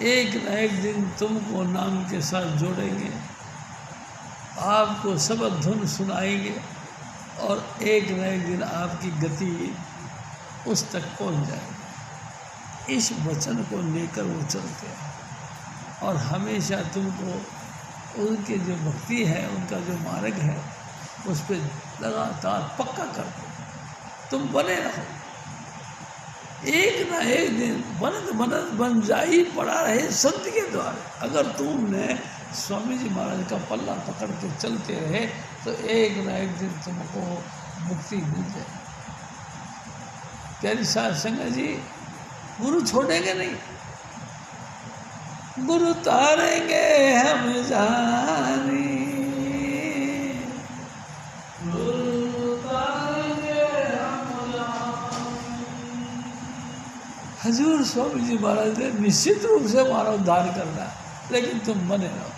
एक न एक दिन तुमको नाम के साथ जोड़ेंगे, आपको सबक धुन सुनाएंगे, और एक न एक दिन आपकी गति उस तक पहुंच जाएगी। इस वचन को लेकर वो चलते हैं, और हमेशा तुमको उनके जो भक्ति है, उनका जो मार्ग है, उस पर लगातार पक्का करते तुम बने रहो। एक ना एक दिन बनत बनत बन जा ही पड़ा रहे संत के द्वारा। अगर तुमने स्वामी जी महाराज का पल्ला पकड़ के चलते रहे तो एक ना एक दिन तुमको मुक्ति मिल जाए। प्यारी साध संगत जी, गुरु छोड़ेंगे नहीं, गुरु तारेंगे हम जानी, गुरु तारेंगे हम जानी। हजूर स्वामी जी महाराज ने निश्चित रूप से हमारा उद्धार करना है, लेकिन तुम बने रहो।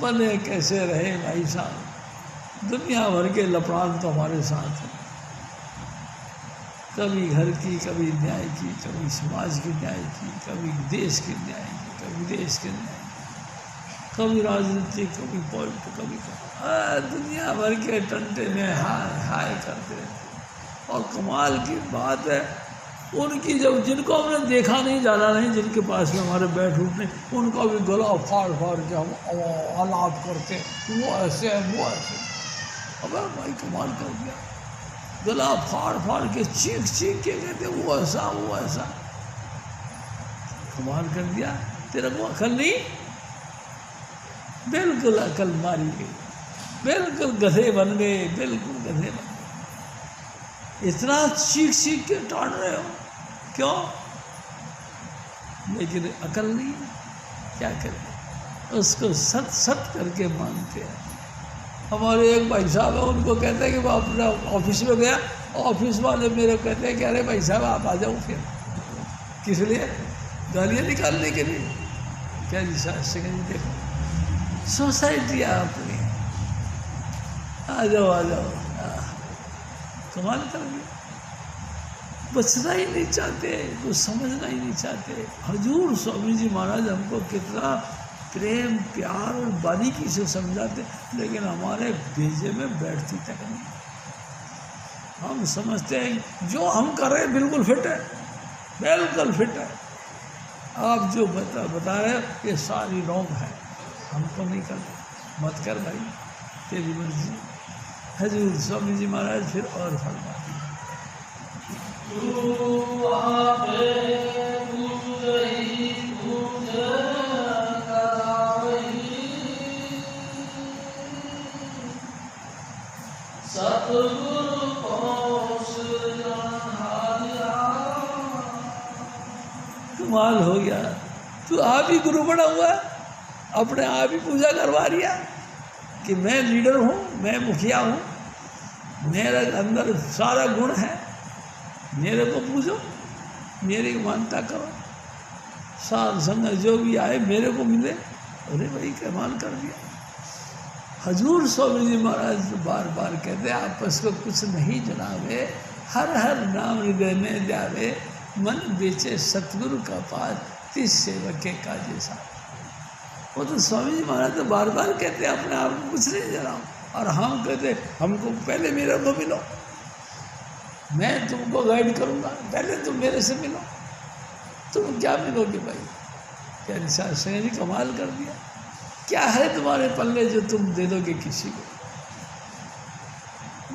बने कैसे रहे भाई साहब, दुनिया भर के लफड़ान तो हमारे साथ हैं, कभी घर की, कभी न्याय की, कभी समाज की न्याय की, कभी देश के न्याय की, कभी देश के न्याय की। कभी राजनीति, कभी पॉलिट, कभी दुनिया भर के टंटे में हाय हाय करते रहते। और कमाल की बात है, उनकी जब जिनको हमने देखा नहीं, जाना नहीं, जिनके पास में हमारे बैठ उठने, उनका भी गला फाड़ फाड़ के हम आलाप करते, वो ऐसे है, वो ऐसे। अब भाई कमाल कर दिया, गला फाड़ फाड़ के चीख चीख के कहते वो ऐसा, वो ऐसा। कमाल कर दिया, तेरा को अकल नहीं? बिल्कुल अकल मारी गई, बिल्कुल गधे बन गए, बिल्कुल गधे बन गए। इतना चीख चीख के टाड़ रहे हो, क्यों? लेकिन अकल नहीं, क्या करें, उसको सत सत करके मानते हैं। हमारे एक भाई साहब है, उनको कहते हैं कि वो अपना ऑफिस में गया, ऑफिस वाले मेरे कहते हैं कि अरे भाई साहब आप आ जाओ। फिर किस लिए? गालियाँ निकालने के लिए। क्या जी सेकंड देखो, सोसाइटी है अपनी, आ जाओ आ जाओ। कमाल कर दिया, बचना ही नहीं चाहते, कुछ समझना ही नहीं चाहते। हजूर स्वामी जी महाराज हमको कितना प्रेम प्यार और बारीकी से समझाते, लेकिन हमारे भेजे में बैठती तक नहीं। हम समझते हैं जो हम कर रहे हैं बिल्कुल फिट है, बिल्कुल फिट है। आप जो बता रहे हो ये सारी रॉन्ग है, हमको नहीं करते, मत कर भाई, तेरी मर्जी। हजूर स्वामी जी महाराज फिर और फरमा कमाल हो गया। तू आप ही गुरु बना हुआ, अपने आप ही पूजा करवा रिया कि मैं लीडर हूँ, मैं मुखिया हूँ, मेरे अंदर सारा गुण है, मेरे को पूजो, मेरी मानता करो, साध संगत जो भी आए मेरे को मिले। अरे भाई कमाल कर दिया। हजूर स्वामी जी महाराज बार बार कहते आपस को कुछ नहीं जनावे, हर हर नाम हृदय में ध्यावे, मन बेचे सतगुरु का पास, तिस सेवक के काजे साथ। वो तो स्वामी जी महाराज तो बार बार कहते अपने आप को कुछ नहीं जनाओ, और हम कहते हमको पहले मेरे को मिलो, मैं तुमको गाइड करूँगा, पहले तुम मेरे से मिलो। तुम क्या मिलोगे भाई? क्या निशान सिंह जी कमाल कर दिया। क्या है तुम्हारे पल्ले जो तुम दे दोगे किसी को?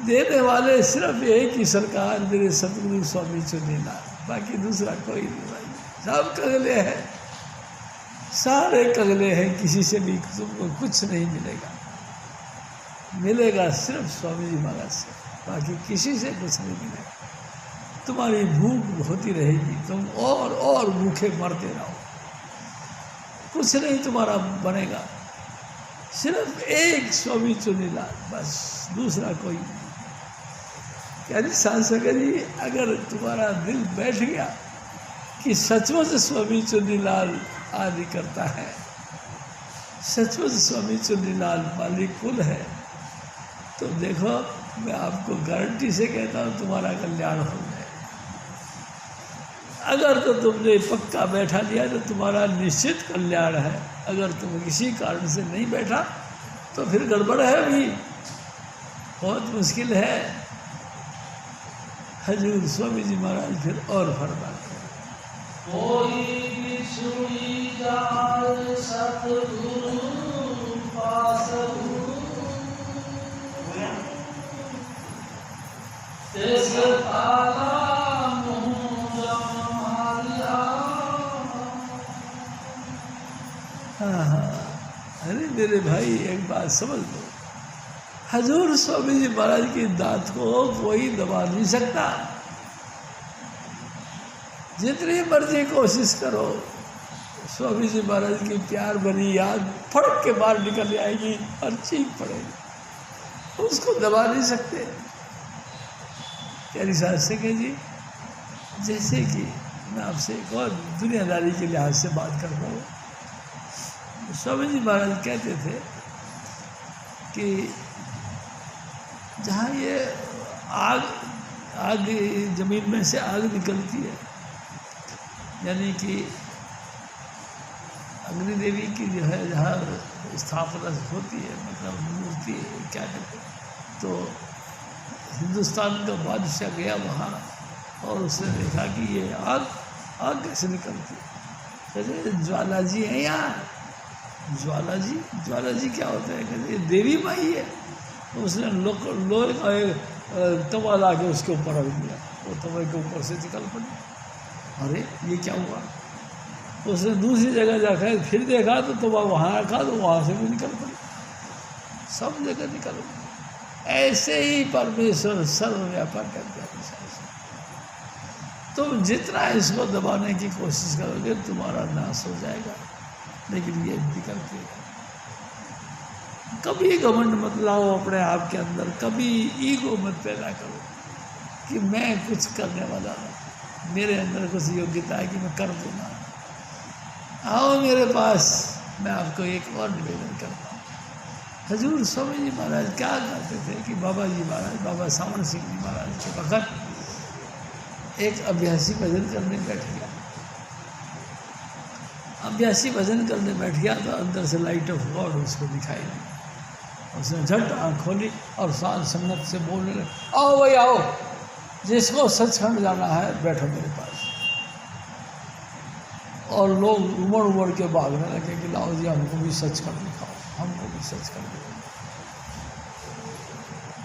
देने वाले सिर्फ एक ही सरकार मेरे सतगुरु स्वामी चुनीलाल, बाकी दूसरा कोई नहीं भाई। सब कगले हैं, सारे कगले हैं, किसी से भी तुमको कुछ नहीं मिलेगा। मिलेगा सिर्फ स्वामी जी महाराज से, बाकी किसी से कुछ नहीं मिलेगा। तुम्हारी भूख होती रहेगी, तुम और भूखे मरते रहो, कुछ नहीं तुम्हारा बनेगा। सिर्फ एक स्वामी चुनीलाल, बस, दूसरा कोई नहीं। यानी सांसकर जी, अगर तुम्हारा दिल बैठ गया कि सचमुच स्वामी चुनीलाल आदि करता है, सचमुच स्वामी चुनीलाल मालिक कुल है, तो देखो मैं आपको गारंटी से कहता हूँ तुम्हारा कल्याण हो जाए। अगर तो तुमने पक्का बैठा लिया तो तुम्हारा निश्चित कल्याण है। अगर तुम किसी कारण से नहीं बैठा तो फिर गड़बड़ है, भी बहुत मुश्किल है। हजूर स्वामी जी महाराज फिर और फरमाते हैं, कोई भी सुनी जाए सतगुरु पासहु, तिस ताला मुँह जमालिया। हाँ, अरे मेरे भाई एक बात समझ लो, हजूर स्वामी जी महाराज की दात को कोई दबा नहीं सकता। जितनी मर्जी कोशिश करो, स्वामी जी महाराज की प्यार भरी याद फड़क के बाहर निकल आएगी और चीख पड़ेगी, उसको दबा नहीं सकते। प्यारी साहब से कह जी, जैसे कि मैं आपसे एक और दुनियादारी के लिहाज से बात कर रहा हूँ। स्वामी जी महाराज कहते थे कि जहाँ ये आग जमीन में से आग निकलती है, यानी कि अग्नि देवी की जो है जहाँ स्थापना होती है, मतलब मूर्ति क्या कहते हैं, तो हिंदुस्तान का बादशाह गया वहाँ और उसने देखा कि ये आग आग कैसे निकलती है। कहते ज्वाला जी है यहाँ। ज्वाला जी क्या होता है? कहते ये देवी माई है। तो उसने लोहे का एक तवा ला के उसके ऊपर रख दिया, वो तवे के ऊपर से निकल पड़ी। अरे ये क्या हुआ? उसने दूसरी जगह जाकर फिर देखा तो तवा वहाँ रखा, तो वहाँ से भी निकल पड़ी, सब जगह निकल पड़ी। ऐसे ही परमेश्वर सर्वव्यापक करते हैं। तुम जितना इसको दबाने की कोशिश करोगे तुम्हारा नाश हो जाएगा, लेकिन ये निकलते हैं। कभी घमंड मत लाओ अपने आप के अंदर, कभी ईगो मत पैदा करो कि मैं कुछ करने वाला हूँ, मेरे अंदर कुछ योग्यता है कि मैं कर दूँगा। आओ मेरे पास, मैं आपको एक और निवेदन करता हूँ। हजूर स्वामी जी महाराज क्या करते थे कि बाबा जी महाराज, बाबा सावन सिंह जी महाराज के वक्त एक अभ्यासी भजन करने बैठ गया। अभ्यासी भजन करने बैठ गया तो अंदर से लाइट ऑफ गॉड उसको दिखाई दी। उसने झट आँख खोली और साध संगत से बोलने लगे, आओ भाई आओ, जिसको सचखंड जाना है बैठो मेरे पास। और लोग उमड़ के भागने लगे कि लाओ जी हमको भी सचखंड दिखाओ, हमको भी सचखंड दिखाओ।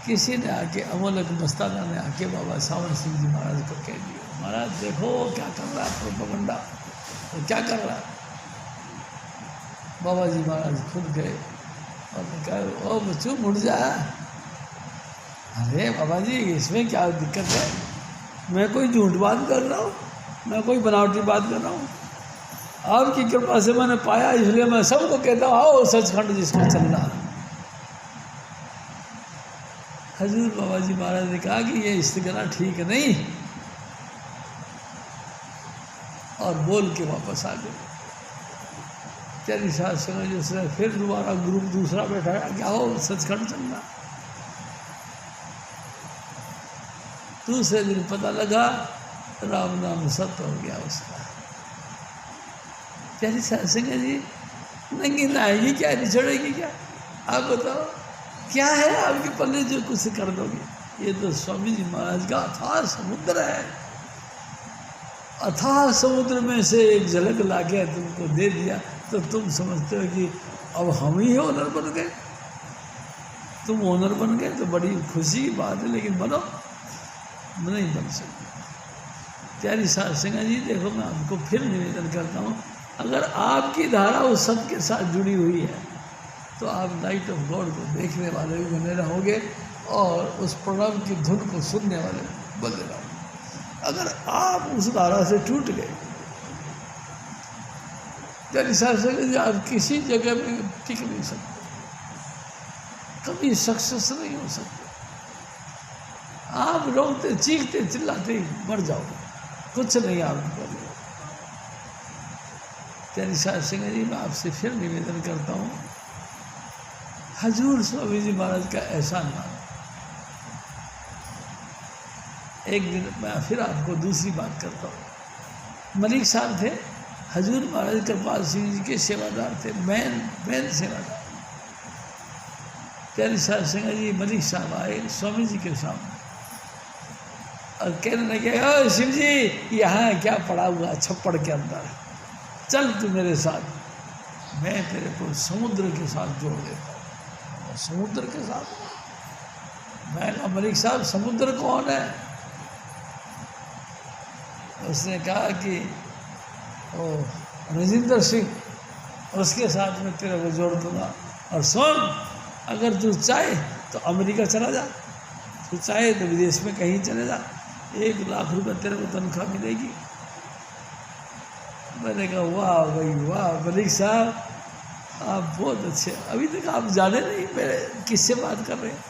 किसी ने आके, अमोलक मस्ताना ने आके बाबा सावन सिंह जी महाराज को कह दिया, महाराज देखो क्या कर रहा है प्रोपेगेंडा, वो क्या कर रहा है। बाबा जी महाराज खुद गए और कहा, ओ बच्चों मुड़ जा। अरे बाबा जी इसमें क्या दिक्कत है, मैं कोई झूठ बात कर रहा हूँ, मैं कोई बनावटी बात कर रहा हूँ। आपकी कृपा से मैंने पाया, इसलिए मैं सबको कहता हूँ आओ सचखंड जिसको चलना है। हजूर बाबा जी महाराज ने कहा कि ये इस्तिगना ठीक नहीं, और बोल के वापस आ गए। तेरी साथ समय जिसने फिर दोबारा ग्रुप दूसरा बैठाया कि आओ सचखंड चलना। दूसरे दिन पता लगा राम नाम सत्य हो गया उसका। तेरी साथ समय जी नंगी नहाएगी क्या, निचड़ेगी क्या? आप बताओ क्या है आपके पल्ले जो कुछ कर दोगे? ये तो स्वामी जी महाराज का अथाह समुद्र है। अथाह समुद्र में से एक झलक लाके तुमको दे दिया तो तुम समझते हो कि अब हम ही ओनर बन गए। तुम ओनर बन गए तो बड़ी खुशी की बात है, लेकिन बनो नहीं बन सकते। प्यारी साध संगत जी देखो, मैं आपको फिर निवेदन करता हूँ, अगर आपकी धारा उस सब के साथ जुड़ी हुई है तो आप लाइट ऑफ गॉड को देखने वाले भी बने रहोगे और उस प्रणव की धुन को सुनने वाले बने रहोगे। अगर आप उस धारा से टूट गए, आप किसी जगह में टिक नहीं सकते, कभी सक्सेस नहीं हो सकते। आप रोते चीखते चिल्लाते मर जाओगे, कुछ नहीं आपको करेगा। प्यारी साध संगत जी, मैं आपसे फिर निवेदन करता हूँ, हजूर स्वामी जी महाराज का एहसान मानो। एक दिन मैं फिर आपको दूसरी बात करता हूँ। मलिक साहब थे, हजूर महाराज कृपाल सिंह जी के सेवादार थे, मैन सेवादार। प्यारी साध संगत जी, मलिक साहब आए स्वामी जी के सामने और कहने लगे, ओ शिव जी यहाँ क्या पड़ा हुआ छप्पड़ के अंदर, चल तू मेरे साथ, मैं तेरे को समुद्र के साथ जोड़ देता हूँ। समुद्र के साथ? मैं कहा मलिक साहब समुद्र कौन है? उसने कहा कि ओ राजेंद्र सिंह, उसके साथ में तेरे को जोड़ दूंगा। और सुन, अगर तू चाहे तो अमेरिका चला जा, तू चाहे तो विदेश में कहीं चले जा, 1 लाख रुपये तेरे को तनख्वाह मिलेगी। मैंने कहा वाह भाई वाह मलिक साहब, आप बहुत अच्छे। अभी तक आप जाने नहीं मेरे किससे बात कर रहे हैं।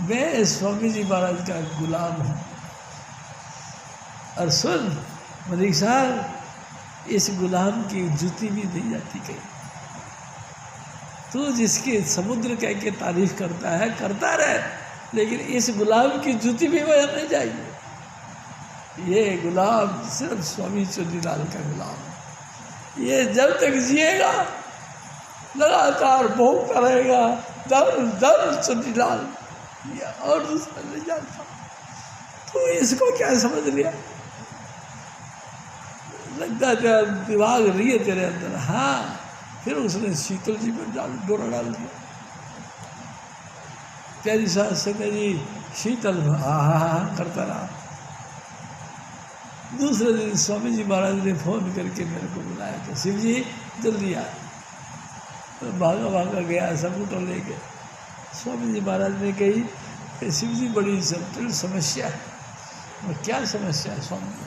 मैं स्वामी जी महाराज का गुलाम हूँ। और सुन मलिक साहब, इस गुलाम की जूती भी नहीं जाती कहीं। तू जिसकी समुद्र कह के तारीफ करता है करता रहे, लेकिन इस गुलाम की जूती भी वह नहीं जाएगी। ये गुलाम सिर्फ स्वामी चुन्नीलाल का गुलाम है। ये जब तक जिएगा लगातार भोगता रहेगा, दर्द दर्द चुनीलाल, ये और दूसरा नहीं जानता। तो इसको क्या समझ लिया? लगता है दिमाग रही है तेरे अंदर। हाँ, फिर उसने शीतल जी में डोरा डाल दिया। प्यारी सास संगत जी शीतल हाँ करता रहा। दूसरे दिन स्वामी जी महाराज ने फोन करके मेरे को बुलाया कि शिव जी जल्दी आ। तो भागा भागा गया स्कूटर लेके। स्वामी जी महाराज ने कही कि शिव जी बड़ी जटिल समस्या है। क्या समस्या है स्वामी जी?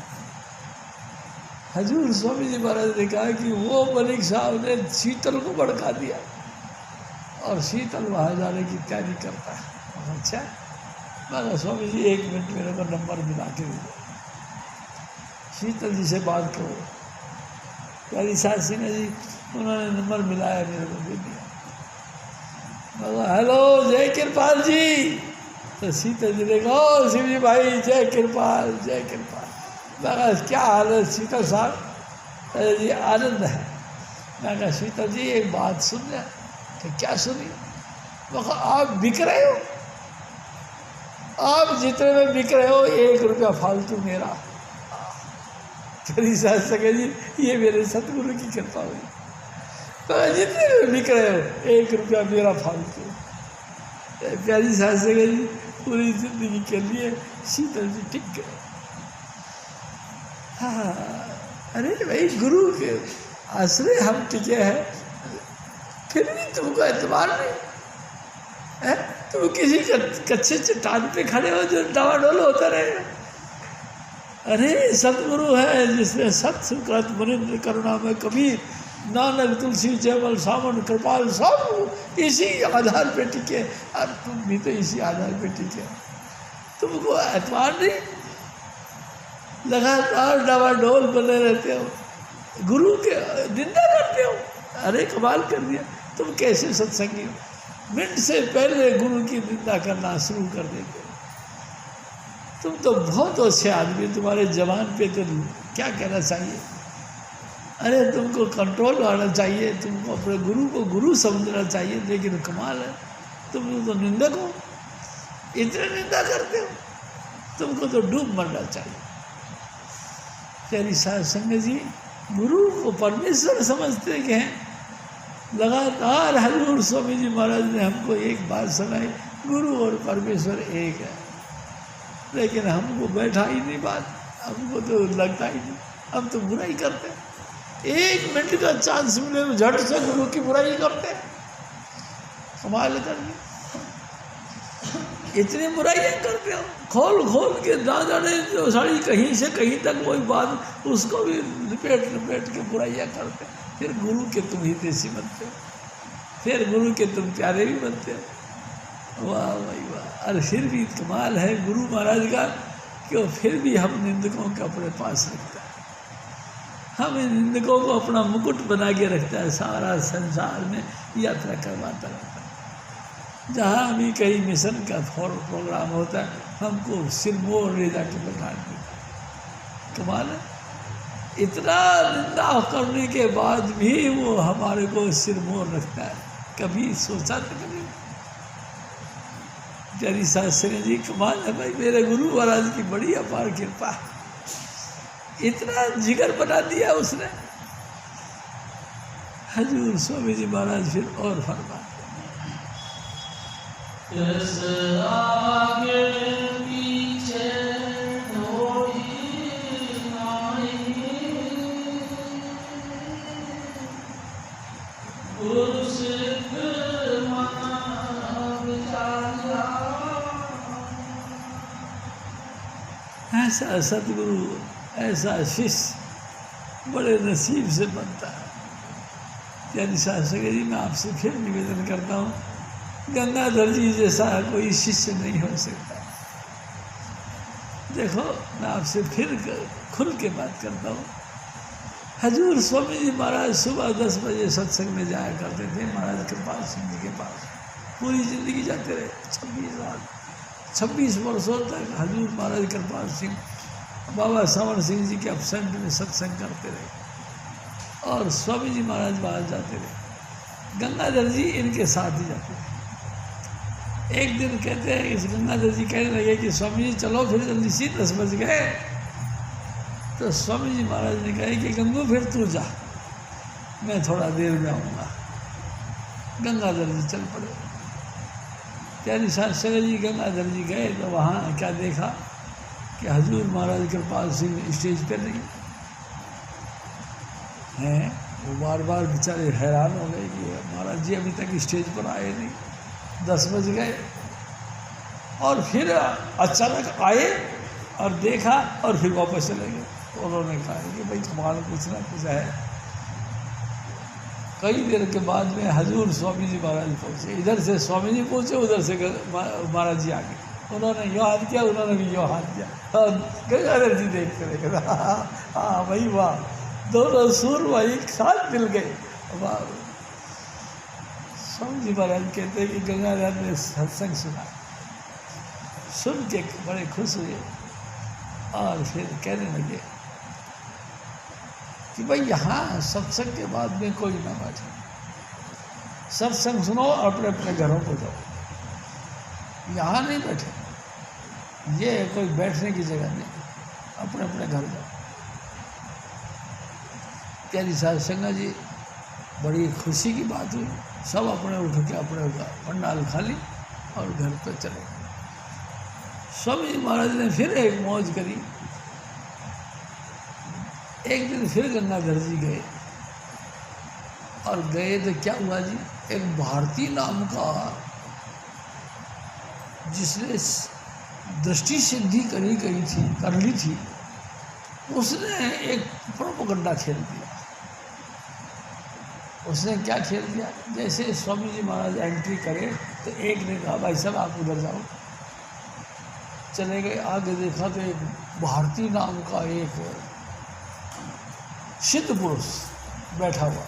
हजूर स्वामी जी महाराज ने कहा कि वो मलिक साहब ने शीतल को भड़का दिया और शीतल वहाँ जाने की तैयारी करता है। अच्छा, मैं स्वामी जी 1 मिनट मेरे को नंबर मिला के दे, शीतल जी से बात करो। प्यारी सास सिंह जी उन्होंने नंबर मिलाया, मेरे को दे दिया। मैं हेलो जय कृपाल जी। तो शीतल जी ने कहा ओ शिव जी भाई जय कृपाल जय कृपाल। मैं कहा क्या हाल है शीतल साहब? अरे जी आनंद है। मैं कहा शीतल जी एक बात सुन ले। तो क्या सुनी? मैं कहा आप बिक रहे हो, आप जितने में बिक रहे हो 1 रुपया फालतू मेरा। तेरी सास सके जी ये मेरे सतगुरु की कृपा हुई। तो जितने में बिक रहे हो 1 रुपया मेरा फालतू। प्यारी सास सके जी पूरी जिंदगी के लिए शीतल जी टिक गए। हाँ, अरे भाई गुरु के आश्रय हम टिके हैं, फिर भी तुमको एतबार नहीं है। तुम किसी कच्चे चट्टान पे खड़े हो जो डावाडोल होता रहेगा। अरे सतगुरु है जिसने सत सुकृत मुनिंद्र करुणा में कबीर नानक तुलसी जयमल सावन कृपाल सब इसी आधार पे टिके, और तुम भी तो इसी आधार पे टिके। तुमको एतबार नहीं, लगातार डावाडोल बने रहते हो, गुरु के निंदा करते हो। अरे कमाल कर दिया, तुम कैसे सत्संगी हो? मिनट से पहले गुरु की निंदा करना शुरू कर देते हो। तुम तो बहुत अच्छे आदमी, तुम्हारे जवान पे तो क्या कहना चाहिए। अरे तुमको कंट्रोल आना चाहिए, तुमको अपने गुरु को गुरु समझना चाहिए। लेकिन कमाल है, तुम तो निंदक हो, इतने निंदा करते हो। तुमको तो डूब मरना चाहिए। तेरी साध संगत जी गुरु को परमेश्वर समझते कि हैं। लगातार हजूर स्वामी जी महाराज ने हमको एक बात सुनाई, गुरु और परमेश्वर एक है। लेकिन हमको बैठा ही नहीं बात, हमको तो लगता ही नहीं, हम तो बुराई करते हैं। 1 मिनट का चांस मिले तो झट से गुरु की बुराई करते हैं। कमाल करके इतनी बुराइयाँ करते हो, खोल खोल के ना जाने जो साड़ी कहीं से कहीं तक वही बात, उसको भी लपेट लपेट के बुराइयाँ करते हैं। फिर गुरु के तुम हितैषी बनते हो, फिर गुरु के तुम प्यारे भी बनते हो। वाह भाई वाह। और फिर भी कमाल है गुरु महाराज का कि वो फिर भी हम निंदकों को अपने पास रखता है, हम इन निंदकों को अपना मुकुट बना के रखता है। सारा संसार में यात्रा करवाता रहता है। जहाँ भी कहीं मिशन का प्रोग्राम होता है, हमको सिरमौर ले जाके बैठा देता है। कमाल है, इतना निंदा करने के बाद भी वो हमारे को सिरमौर रखता है। कभी सोचा तो कभी। प्यारी शास्त्री जी कमाल है भाई, मेरे गुरु महाराज की बड़ी अपार कृपा है। इतना जिगर बना दिया उसने। हजूर स्वामी जी महाराज फिर और फरमाते आगे पीछे थोड़ी नाई, गुरु सिख मन विचारा। ऐसा सतगुरु, ऐसा शिष्य बड़े नसीब से बनता है। प्यारी शास्त्री जी मैं आपसे फिर निवेदन करता हूँ, गंगाधर जी जैसा कोई शिष्य नहीं हो सकता। देखो मैं आपसे फिर खुल के बात करता हूँ। हजूर स्वामी जी महाराज सुबह 10 बजे सत्संग में जाया करते थे महाराज कृपाल सिंह जी के पास। पूरी ज़िंदगी जाते रहे, 26 वर्षों तक हजूर महाराज कृपाल सिंह बाबा सावन सिंह जी के अपसेंट में सत्संग करते रहे। और स्वामी जी महाराज बाहर जाते रहे, गंगाधर जी इनके साथ ही जाते थे। एक दिन कहते हैं इस गंगाधर जी कहने लगे कि स्वामी जी चलो फिर जल्दी सी 10 बज गए। तो स्वामी जी महाराज ने कहा कि गंगू फिर तू जा, मैं थोड़ा देर में आऊँगा। गंगाधर जी चल पड़े। प्यारी साहब सगर जी गंगाधर जी गए तो वहाँ क्या देखा कि हजूर महाराज कृपाल सिंह स्टेज पर नहीं हैं। वो बार बार बेचारे हैरान हो गए कि महाराज जी अभी तक स्टेज पर आए नहीं, 10 बज गए। और फिर अचानक आए और देखा और फिर वापस चले गए। तो उन्होंने कहा कि भाई कमाल कुछ ना कुछ है। कई देर के बाद में हजूर स्वामी जी महाराज पहुँचे। इधर से स्वामी जी पहुँचे, उधर से महाराज जी आ गए। उन्होंने यो हाथ किया, उन्होंने भी यो हाथ किया। और गंगाधर जी देखते रहे, हाँ भाई वाह, दोनों सूर भाई साथ मिल गए। वाह। स्वामी जी महाराज कहते हैं कि गंगाधर ने सत्संग सुना, सुन के बड़े खुश हुए और फिर कहने लगे कि भाई यहाँ सत्संग के बाद में कोई ना बैठे, सत्संग सुनो और अपने अपने घरों को जाओ, यहाँ नहीं बैठे, ये कोई बैठने की जगह नहीं, अपने अपने घर जाओ। प्यारी साध संगत जी बड़ी खुशी की बात हुई। सब अपने उठ के अपने पंडाल खाली और घर पर चले गए। स्वामी जी महाराज ने फिर एक मौज करी। एक दिन फिर गंगाधर जी गए और गए तो क्या हुआ जी, एक भारती नाम का जिसने दृष्टि सिद्धि कर ली थी, उसने एक प्रोपगंडा खेल दिया। उसने क्या खेल दिया, जैसे स्वामी जी महाराज एंट्री करे तो एक ने कहा भाई साहब आप उधर जाओ। चले गए, आगे देखा तो एक भारती नाम का एक सिद्ध पुरुष बैठा हुआ।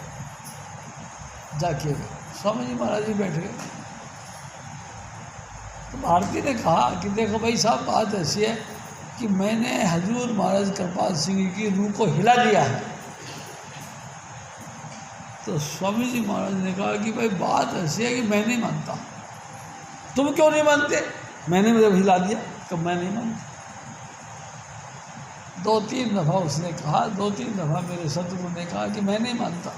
जाके स्वामी जी महाराज जी बैठ गए। तो भारती ने कहा कि देखो भाई साहब बात ऐसी है कि मैंने हजूर महाराज कृपाल सिंह की रूह को हिला दिया है। तो स्वामी जी महाराज ने कहा कि भाई बात ऐसी है कि मैं नहीं मानता। तुम क्यों नहीं मानते? मैंने मतलब हिला दिया, तो मैं नहीं मानता। 2-3 दफ़ा उसने कहा, 2-3 दफ़ा मेरे सतगुरु ने कहा कि मैं नहीं मानता।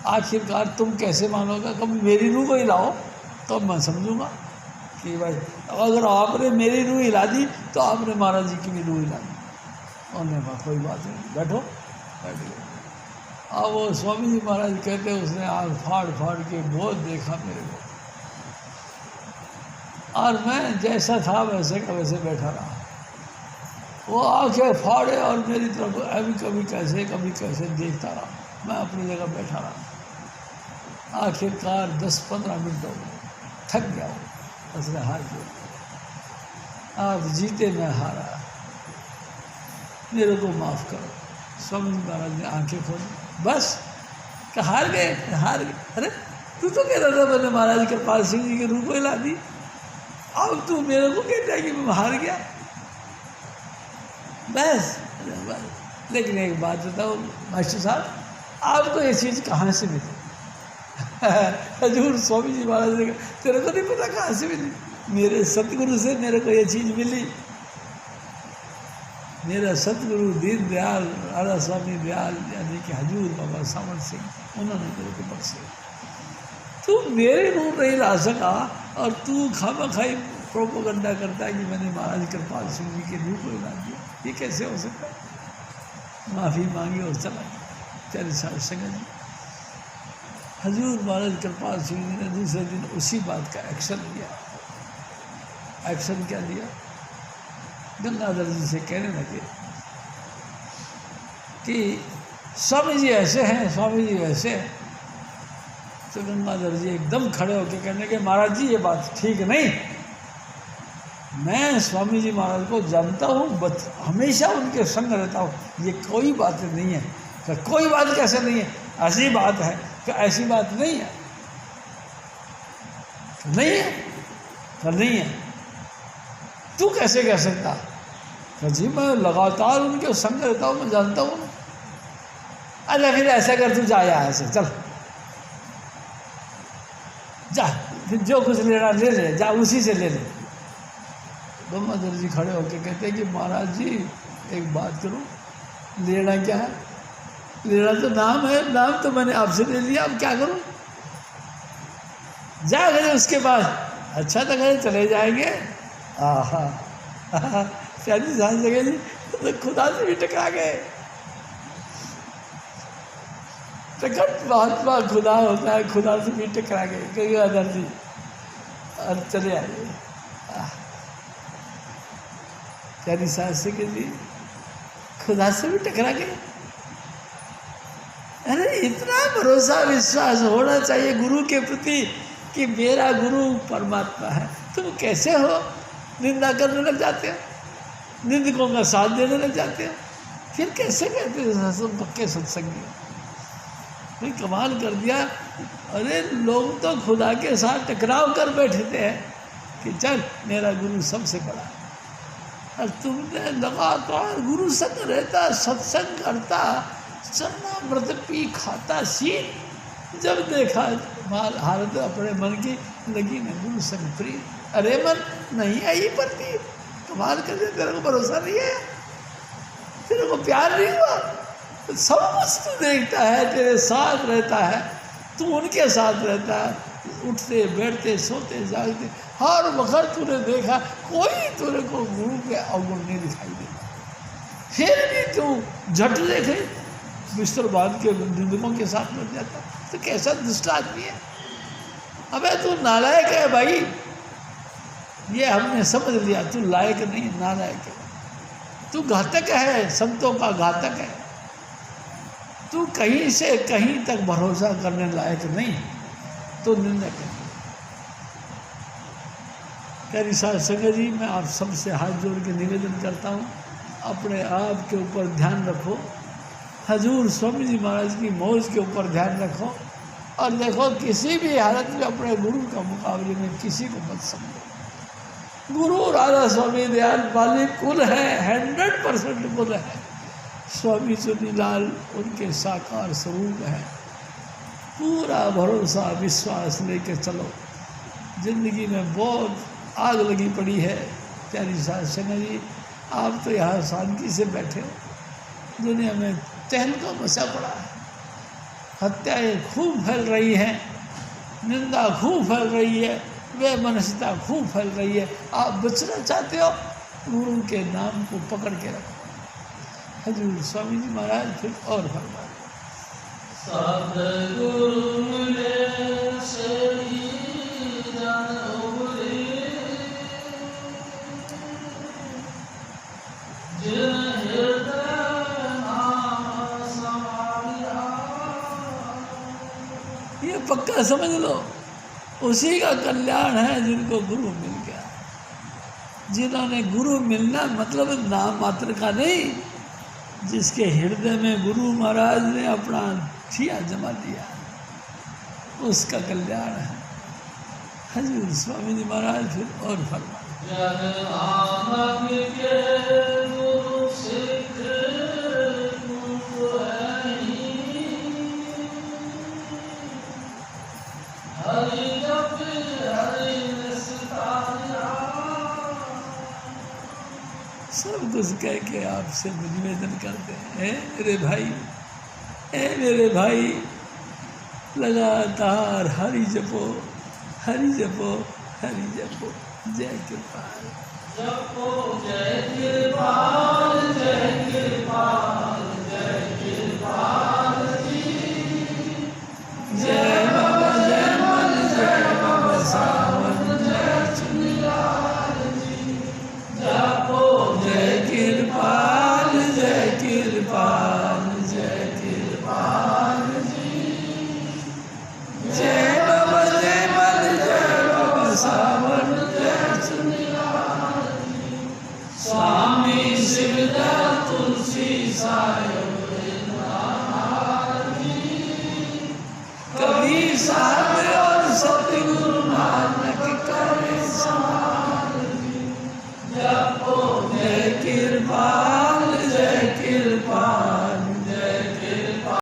आखिरकार तुम कैसे मानोगे? कभी मेरी रूह को हिलाओ तो मैं समझूंगा कि भाई अगर आपने मेरी रूह हिला दी तो आपने महाराज जी की भी रूह हिला दी। उन्होंने कहा कोई बात नहीं, बैठो। बैठ गए। अब वो स्वामी जी महाराज कहते उसने आँख फाड़ फाड़ के बहुत देखा मेरे को, और मैं जैसा था वैसे का वैसे बैठा रहा। वो आँखें फाड़े और मेरी तरफ कभी कैसे देखता रहा। मैं अपनी जगह बैठा रहा। आखिरकार 10-15 मिनट हो गए, थक गया वो। उसने हार दिया, आप जीते मैं हारा, मेरे को माफ़ करो। स्वामी जी महाराज ने आंखें खोली, बस कि हार गए। अरे तू तो कह रहा था मैंने महाराज कृपाल सिंह जी के रूप को हिला दी, अब तू मेरे को कहता है कि मैं हार गया। बस। लेकिन एक बात बताओ मास्टर साहब, आपको ये चीज़ कहाँ से मिली? हजूर स्वामी जी महाराज ने कहा तेरे को नहीं पता कहाँ से मिली? मेरे सतगुरु से मेरे को ये चीज़ मिली। मेरा सतगुरु दीन दयाल राधा स्वामी दयाल यानी कि हजूर बाबा सामंत सिंह, उन्होंने मेरे को बख्शे। तू मेरे रूप नहीं ला सका और तू खामखाई प्रोपोगंडा करता है कि मैंने महाराज कृपाल सिंह जी के रूप को हिला दिया। ये कैसे हो सकता है? माफ़ी मांगी और चला गया। चल साहब संगत जी, हजूर महाराज कृपाल सिंह जी ने दूसरे दिन उसी बात का एक्शन लिया। एक्शन क्या लिया? गंगाधर जी से कहने लगे कि स्वामी जी ऐसे हैं, स्वामी जी वैसे हैं। तो गंगाधर जी एकदम खड़े होकर कहने लगे महाराज जी ये बात ठीक नहीं। मैं स्वामी जी महाराज को जानता हूँ, हमेशा उनके संग रहता हूँ, ये कोई बात नहीं है। तो कोई बात कैसे नहीं है? ऐसी बात है कि ऐसी बात नहीं है। तो नहीं है, तो नहीं है, तू कैसे कह सकता? तो जी मैं लगातार उनके संग रहता हूँ, मैं जानता हूँ। अच्छा फिर ऐसा कर, तू जा यहाँ से, चल जा, फिर जो कुछ लेना ले ले, जा उसी से ले ले। गंगाधर जी खड़े होकर कहते हैं कि महाराज जी एक बात करूं, लेना क्या है? लेना तो नाम है, नाम तो मैंने आपसे ले लिया, अब क्या करूं? जा गए उसके पास, अच्छा तो गए, चले जाएंगे। आहा प्यारी सांस जगह जी तो खुदा से भी टकरा गए। प्रकट महात्मा खुदा होता है, खुदा से भी टकरा गए गंगाधर जी और चले आए। प्यारी सांस जगह जी खुदा से भी टकरा गए। अरे इतना भरोसा विश्वास होना चाहिए गुरु के प्रति कि मेरा गुरु परमात्मा है। तुम कैसे हो निंदा करने लग जाते हो, निंदकों का साथ देने लग जाते हो, फिर कैसे कहते हो सब पक्के सत्संगी? भाई कमाल कर दिया। अरे लोग तो खुदा के साथ टकराव कर बैठे थे कि चल मेरा गुरु सबसे बड़ा, और तुमने लगातार गुरु संग रहता, सत्संग करता, चरणामृत पी खाता शील, जब देखा हालत अपने मन की लगी न गुरु संग प्रिय। अरे मन नहीं आई पड़ती, कमाल कर दिया। तेरे को भरोसा नहीं है, तेरे को प्यार नहीं हुआ, सब कुछ तू देखता है, तेरे साथ रहता है, तू उनके साथ रहता है, उठते बैठते सोते जागते हर वक्त तूने देखा, कोई तेरे को गुरु के अवगुण नहीं दिखाई देता। फिर भी तू झट देखे बिस्तर बांध के निंदकों के साथ बैठ जाता, तो कैसा दुष्ट आदमी है। अबे तू नालायक है भाई, ये हमने समझ लिया, तू लायक नहीं, नालायक है, तू घातक है, संतों का घातक है, तू कहीं से कहीं तक भरोसा करने लायक नहीं, तो निंदक है। प्यारी साध संगत जी, मैं आप सबसे हाथ जोड़ के निवेदन करता हूँ, अपने आप के ऊपर ध्यान रखो, हजूर स्वामी जी महाराज की मौज के ऊपर ध्यान रखो, और देखो किसी भी हालत में अपने गुरु का मुकाबले में किसी को मत समझो। गुरु राधा स्वामी दयाल पाली कुल है, 100% कुल है। स्वामी चुनीलाल उनके साकार स्वरूप है। पूरा भरोसा विश्वास लेके चलो। जिंदगी में बहुत आग लगी पड़ी है। प्यारी साध संगत जी, आप तो यहाँ शांति से बैठे हो, दुनिया में तहलका मचा पड़ा है, हत्याएं खूब फैल रही हैं, निंदा खूब फैल रही है, बेमनस्यता खूब फैल रही है। आप बचना चाहते हो, गुरु के नाम को पकड़ के रखो। हजूर स्वामी जी महाराज फिर और फरमाए, सद्गुरु मिले सही जन उबरे, जिन हृदय नाम समाया। ये पक्का समझ लो, उसी का कल्याण है जिनको गुरु मिल गया। जिन्होंने गुरु मिलना मतलब नाम मात्र का नहीं, जिसके हृदय में गुरु महाराज ने अपना ठिया जमा दिया, उसका कल्याण है। हजूर स्वामी जी महाराज फिर और फरमाए, जन नानक के गुरु सिख गुरु है, हरि जप हरि निस्तारा। सब कुछ कह के आपसे निवेदन करते हैं, मेरे भाई, मेरे भाई, लगातार हरि जपो, हरि जपो, हरि जपो। जय कृपाल, जपो जय कृपाल, जय कृपाल, जय कृपाल जी। जय बाबा जय मन, जय बाबा सावन, जय चुनीलाल जी। जपो जय कृपाल, जय कृपाल, जय कृपाल जी। जय बाबा जय मन, जय बाबा सावन, जय चुनीलाल जी। स्वामी शिवदत्त तुलसी सायो कभी साध और सतगुरु नानक करे समान।